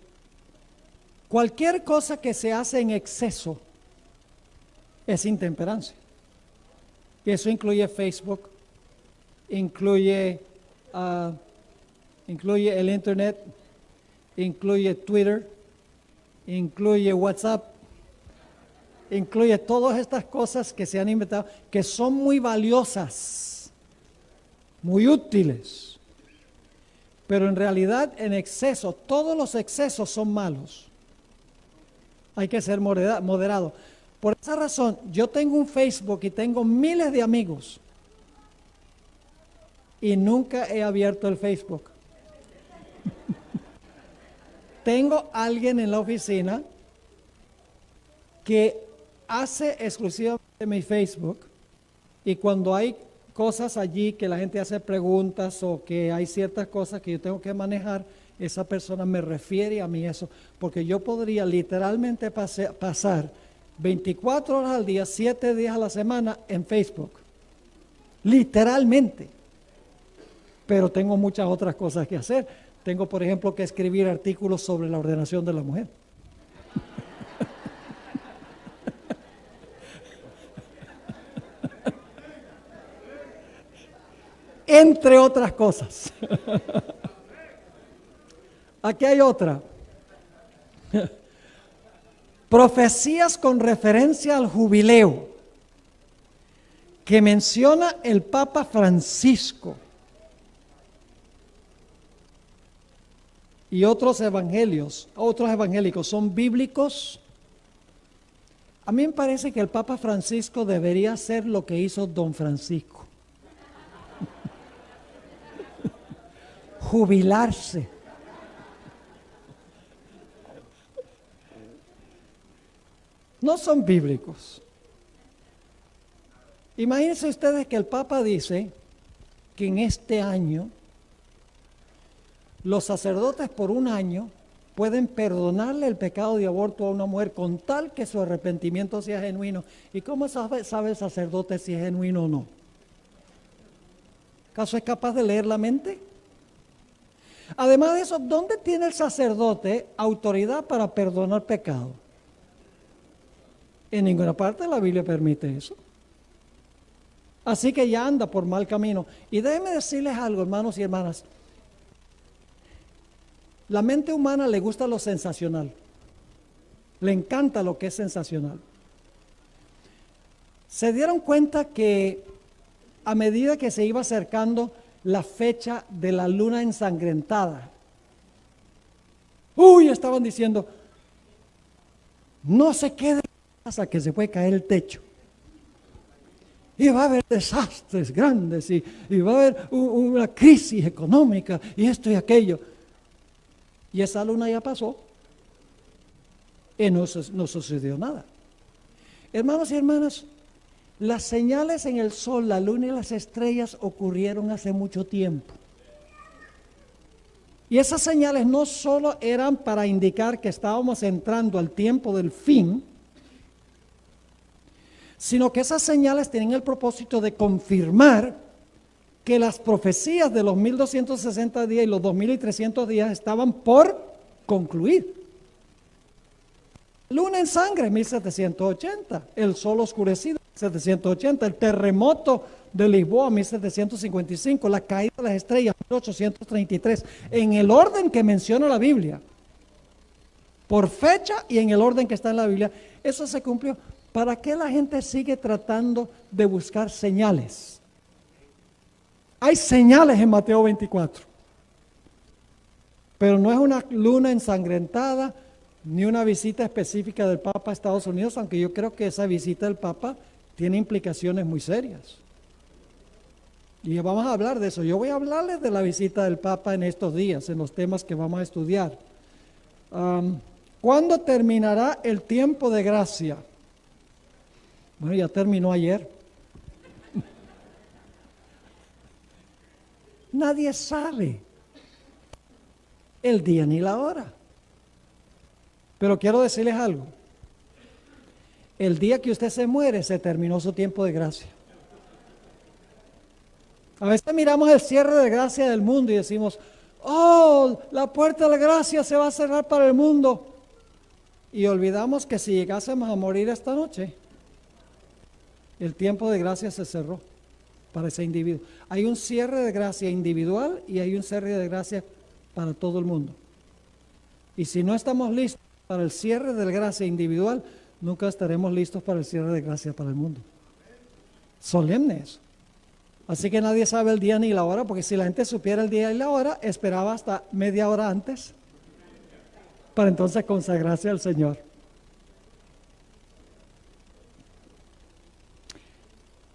cualquier cosa que se hace en exceso es intemperancia. Y eso incluye Facebook, incluye el Internet, incluye Twitter, incluye WhatsApp, incluye todas estas cosas que se han inventado, que son muy valiosas, muy útiles, pero en realidad en exceso, todos los excesos son malos. Hay que ser moderado. Por esa razón, yo tengo un Facebook y tengo miles de amigos y nunca he abierto el Facebook. Tengo alguien en la oficina que hace exclusivamente mi Facebook y cuando hay cosas allí que la gente hace preguntas o que hay ciertas cosas que yo tengo que manejar, esa persona me refiere a mí eso, porque yo podría literalmente pasar 24 horas al día, 7 días a la semana en Facebook. Literalmente. Pero tengo muchas otras cosas que hacer. Tengo, por ejemplo, que escribir artículos sobre la ordenación de la mujer. Entre otras cosas. Aquí hay otra. Profecías con referencia al jubileo que menciona el Papa Francisco y otros evangélicos son bíblicos. A mí me parece que el Papa Francisco debería hacer lo que hizo Don Francisco. Jubilarse. No son bíblicos. Imagínense ustedes que el Papa dice que en este año los sacerdotes por un año pueden perdonarle el pecado de aborto a una mujer con tal que su arrepentimiento sea genuino. ¿Y cómo sabe el sacerdote si es genuino o no? ¿Acaso es capaz de leer la mente? Además de eso, ¿dónde tiene el sacerdote autoridad para perdonar pecado? En ninguna parte de la Biblia permite eso. Así que ya anda por mal camino. Y déjenme decirles algo, hermanos y hermanas. La mente humana le gusta lo sensacional. Le encanta lo que es sensacional. Se dieron cuenta que a medida que se iba acercando la fecha de la luna ensangrentada, estaban diciendo, no se quede hasta que se puede caer el techo. Y va a haber desastres grandes y va a haber una crisis económica y esto y aquello. Y esa luna ya pasó y no sucedió nada. Hermanos y hermanas, las señales en el sol, la luna y las estrellas ocurrieron hace mucho tiempo. Y esas señales no solo eran para indicar que estábamos entrando al tiempo del fin, sino que esas señales tenían el propósito de confirmar que las profecías de los 1260 días y los 2300 días estaban por concluir. Luna en sangre, 1780, el sol oscurecido, 1780, el terremoto de Lisboa, 1755, la caída de las estrellas, 1833, en el orden que menciona la Biblia, por fecha y en el orden que está en la Biblia. Eso se cumplió. ¿Para qué la gente sigue tratando de buscar señales? Hay señales en Mateo 24, pero no es una luna ensangrentada ni una visita específica del Papa a Estados Unidos, aunque yo creo que esa visita del Papa tiene implicaciones muy serias. Y vamos a hablar de eso. Yo voy a hablarles de la visita del Papa en estos días, en los temas que vamos a estudiar. ¿Cuándo terminará el tiempo de gracia? Bueno, ya terminó ayer. Nadie sabe el día ni la hora. Pero quiero decirles algo. El día que usted se muere, se terminó su tiempo de gracia. A veces miramos el cierre de gracia del mundo y decimos, oh, la puerta de la gracia se va a cerrar para el mundo. Y olvidamos que si llegásemos a morir esta noche, el tiempo de gracia se cerró para ese individuo. Hay un cierre de gracia individual y hay un cierre de gracia para todo el mundo. Y si no estamos listos para el cierre de gracia individual, nunca estaremos listos para el cierre de gracia para el mundo. Solemne eso. Así que nadie sabe el día ni la hora, porque si la gente supiera el día y la hora, esperaba hasta media hora antes para entonces consagrarse al Señor.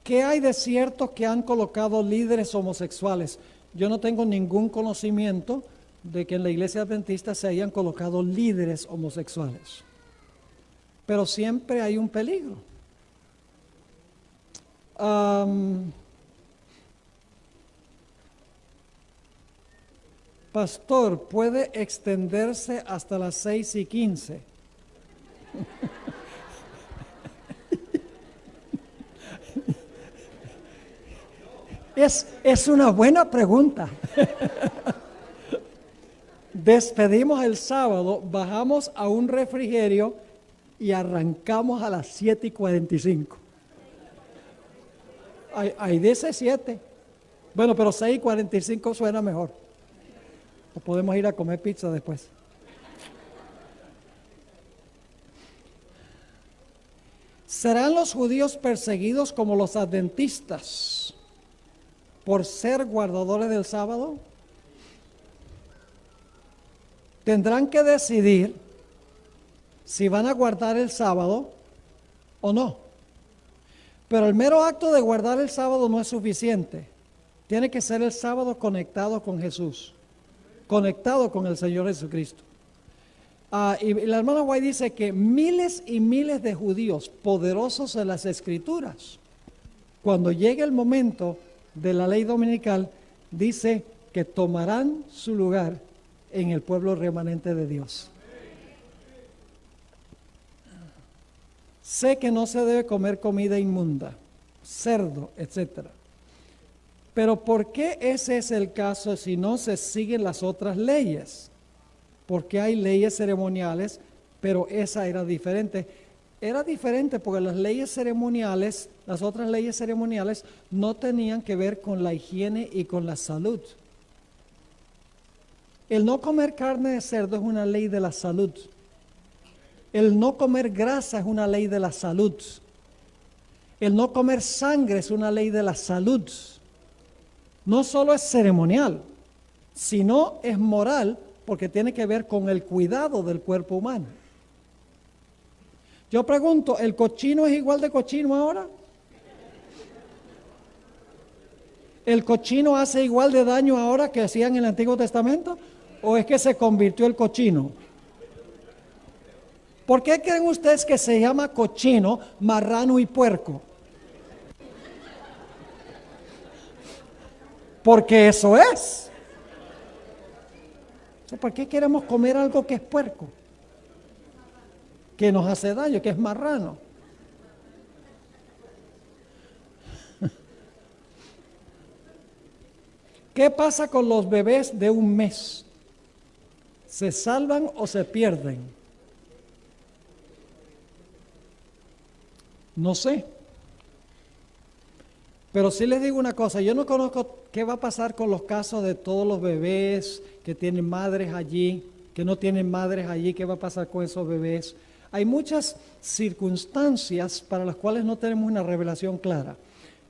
¿Qué hay de cierto que han colocado líderes homosexuales? Yo no tengo ningún conocimiento de que en la iglesia adventista se hayan colocado líderes homosexuales. Pero siempre hay un peligro. Pastor, ¿puede extenderse hasta las 6:15? Es una buena pregunta. Despedimos el sábado, bajamos a un refrigerio y arrancamos a las 7:45. Ahí dice 7. Bueno, pero 6:45 suena mejor. O podemos ir a comer pizza después. ¿Serán los judíos perseguidos como los adventistas por ser guardadores del sábado? Tendrán que decidir si van a guardar el sábado o no. Pero el mero acto de guardar el sábado no es suficiente. Tiene que ser el sábado conectado con Jesús, conectado con el Señor Jesucristo. Y la hermana White dice que miles y miles de judíos poderosos en las Escrituras, cuando llegue el momento de la ley dominical, dice que tomarán su lugar en el pueblo remanente de Dios. Sé que no se debe comer comida inmunda, cerdo, etcétera. Pero ¿por qué ese es el caso si no se siguen las otras leyes? Porque hay leyes ceremoniales, pero esa era diferente. Era diferente porque las leyes ceremoniales, las otras leyes ceremoniales, no tenían que ver con la higiene y con la salud. El no comer carne de cerdo es una ley de la salud. El no comer grasa es una ley de la salud. El no comer sangre es una ley de la salud. No solo es ceremonial, sino es moral, porque tiene que ver con el cuidado del cuerpo humano. Yo pregunto, ¿el cochino es igual de cochino ahora? ¿El cochino hace igual de daño ahora que hacían en el Antiguo Testamento? ¿O es que se convirtió el cochino? ¿Por qué creen ustedes que se llama cochino, marrano y puerco? Porque eso es. ¿Por qué queremos comer algo que es puerco? Que nos hace daño, que es marrano. ¿Qué pasa con los bebés de un mes? ¿Se salvan o se pierden? No sé. Pero sí les digo una cosa, yo no conozco qué va a pasar con los casos de todos los bebés que tienen madres allí, que no tienen madres allí, qué va a pasar con esos bebés. Hay muchas circunstancias para las cuales no tenemos una revelación clara.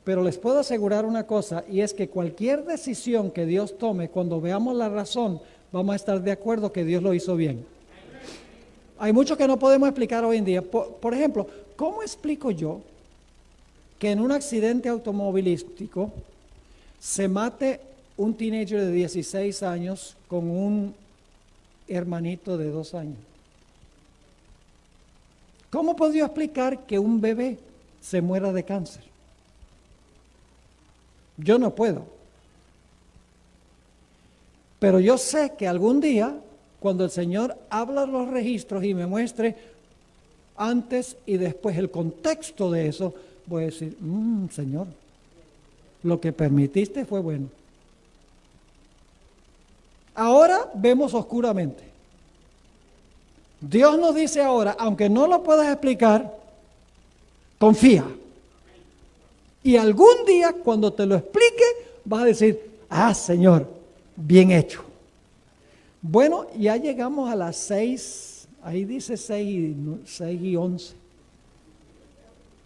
Pero les puedo asegurar una cosa, y es que cualquier decisión que Dios tome, cuando veamos la razón, vamos a estar de acuerdo que Dios lo hizo bien. Hay mucho que no podemos explicar hoy en día. Por ejemplo, ¿cómo explico yo que en un accidente automovilístico se mate un teenager de 16 años con un hermanito de 2 años? ¿Cómo puedo yo explicar que un bebé se muera de cáncer? Yo no puedo. Pero yo sé que algún día, cuando el Señor habla los registros y me muestre antes y después el contexto de eso, voy a decir, Señor, lo que permitiste fue bueno. Ahora vemos oscuramente. Dios nos dice ahora, aunque no lo puedas explicar, confía. Y algún día, cuando te lo explique, vas a decir, Señor, bien hecho. Bueno, ya llegamos a las 6, ahí dice 6:11.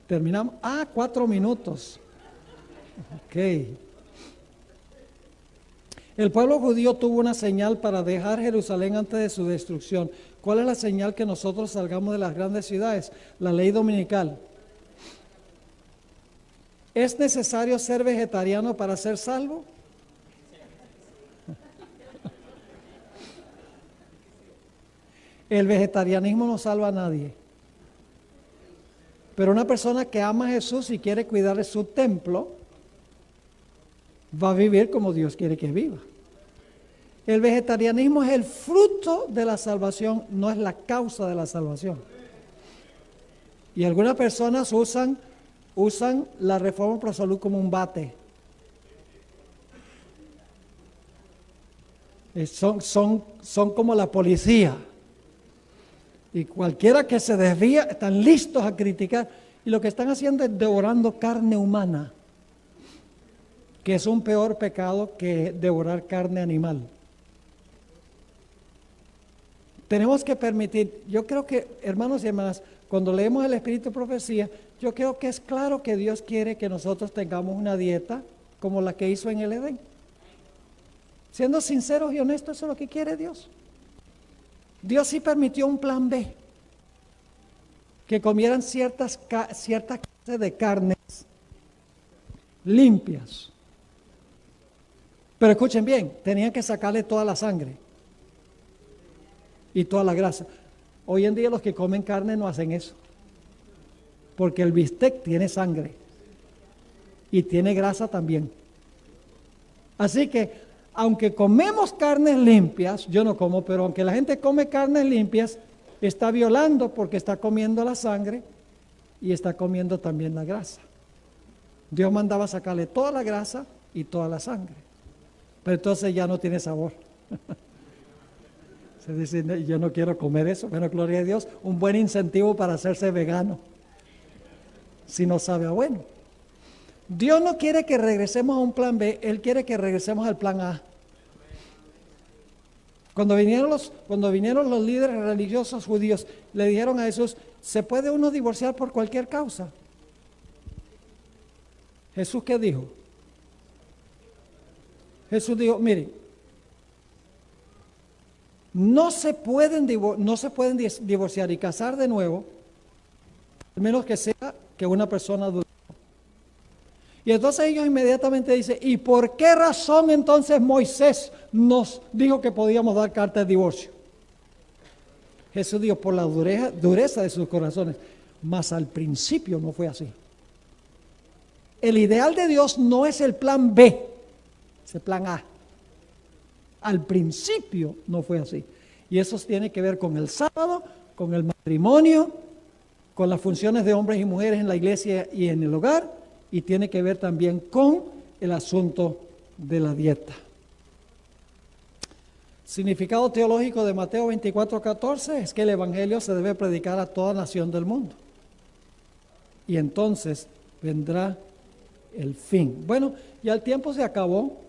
Terminamos. 4 minutos. Ok. El pueblo judío tuvo una señal para dejar Jerusalén antes de su destrucción. ¿Cuál es la señal que nosotros salgamos de las grandes ciudades? La ley dominical. ¿Es necesario ser vegetariano para ser salvo? El vegetarianismo no salva a nadie. Pero una persona que ama a Jesús y quiere cuidar de su templo, va a vivir como Dios quiere que viva. El vegetarianismo es el fruto de la salvación, no es la causa de la salvación. Y algunas personas usan la reforma pro salud como un bate. Son como la policía. Y cualquiera que se desvía, están listos a criticar. Y lo que están haciendo es devorando carne humana, que es un peor pecado que devorar carne animal. Tenemos que permitir, yo creo que, hermanos y hermanas, cuando leemos el Espíritu de Profecía, yo creo que es claro que Dios quiere que nosotros tengamos una dieta como la que hizo en el Edén. Siendo sinceros y honestos, eso es lo que quiere Dios. Dios sí permitió un plan B, que comieran cierta clase de carnes limpias. Pero escuchen bien, tenían que sacarle toda la sangre y toda la grasa. Hoy en día los que comen carne no hacen eso, porque el bistec tiene sangre y tiene grasa también. Así que, aunque comemos carnes limpias, yo no como, pero aunque la gente come carnes limpias, está violando porque está comiendo la sangre y está comiendo también la grasa. Dios mandaba sacarle toda la grasa y toda la sangre, pero entonces ya no tiene sabor. Se dice, yo no quiero comer eso. Bueno, gloria a Dios, un buen incentivo para hacerse vegano, si no sabe a bueno. Dios no quiere que regresemos a un plan B, Él quiere que regresemos al plan A. Cuando vinieron los líderes religiosos judíos, le dijeron a Jesús, ¿se puede uno divorciar por cualquier causa? ¿Jesús qué dijo? Jesús dijo, mire, no se pueden divorciar y casar de nuevo, al menos que sea que una persona adulta. Y entonces ellos inmediatamente dicen, ¿y por qué razón entonces Moisés nos dijo que podíamos dar carta de divorcio? Jesús dijo, por la dureza de sus corazones. Mas al principio no fue así. El ideal de Dios no es el plan B, es el plan A. Al principio no fue así. Y eso tiene que ver con el sábado, con el matrimonio, con las funciones de hombres y mujeres en la iglesia y en el hogar, y tiene que ver también con el asunto de la dieta. Significado teológico de Mateo 24:14 es que el evangelio se debe predicar a toda nación del mundo. Y entonces vendrá el fin. Bueno, ya el tiempo se acabó.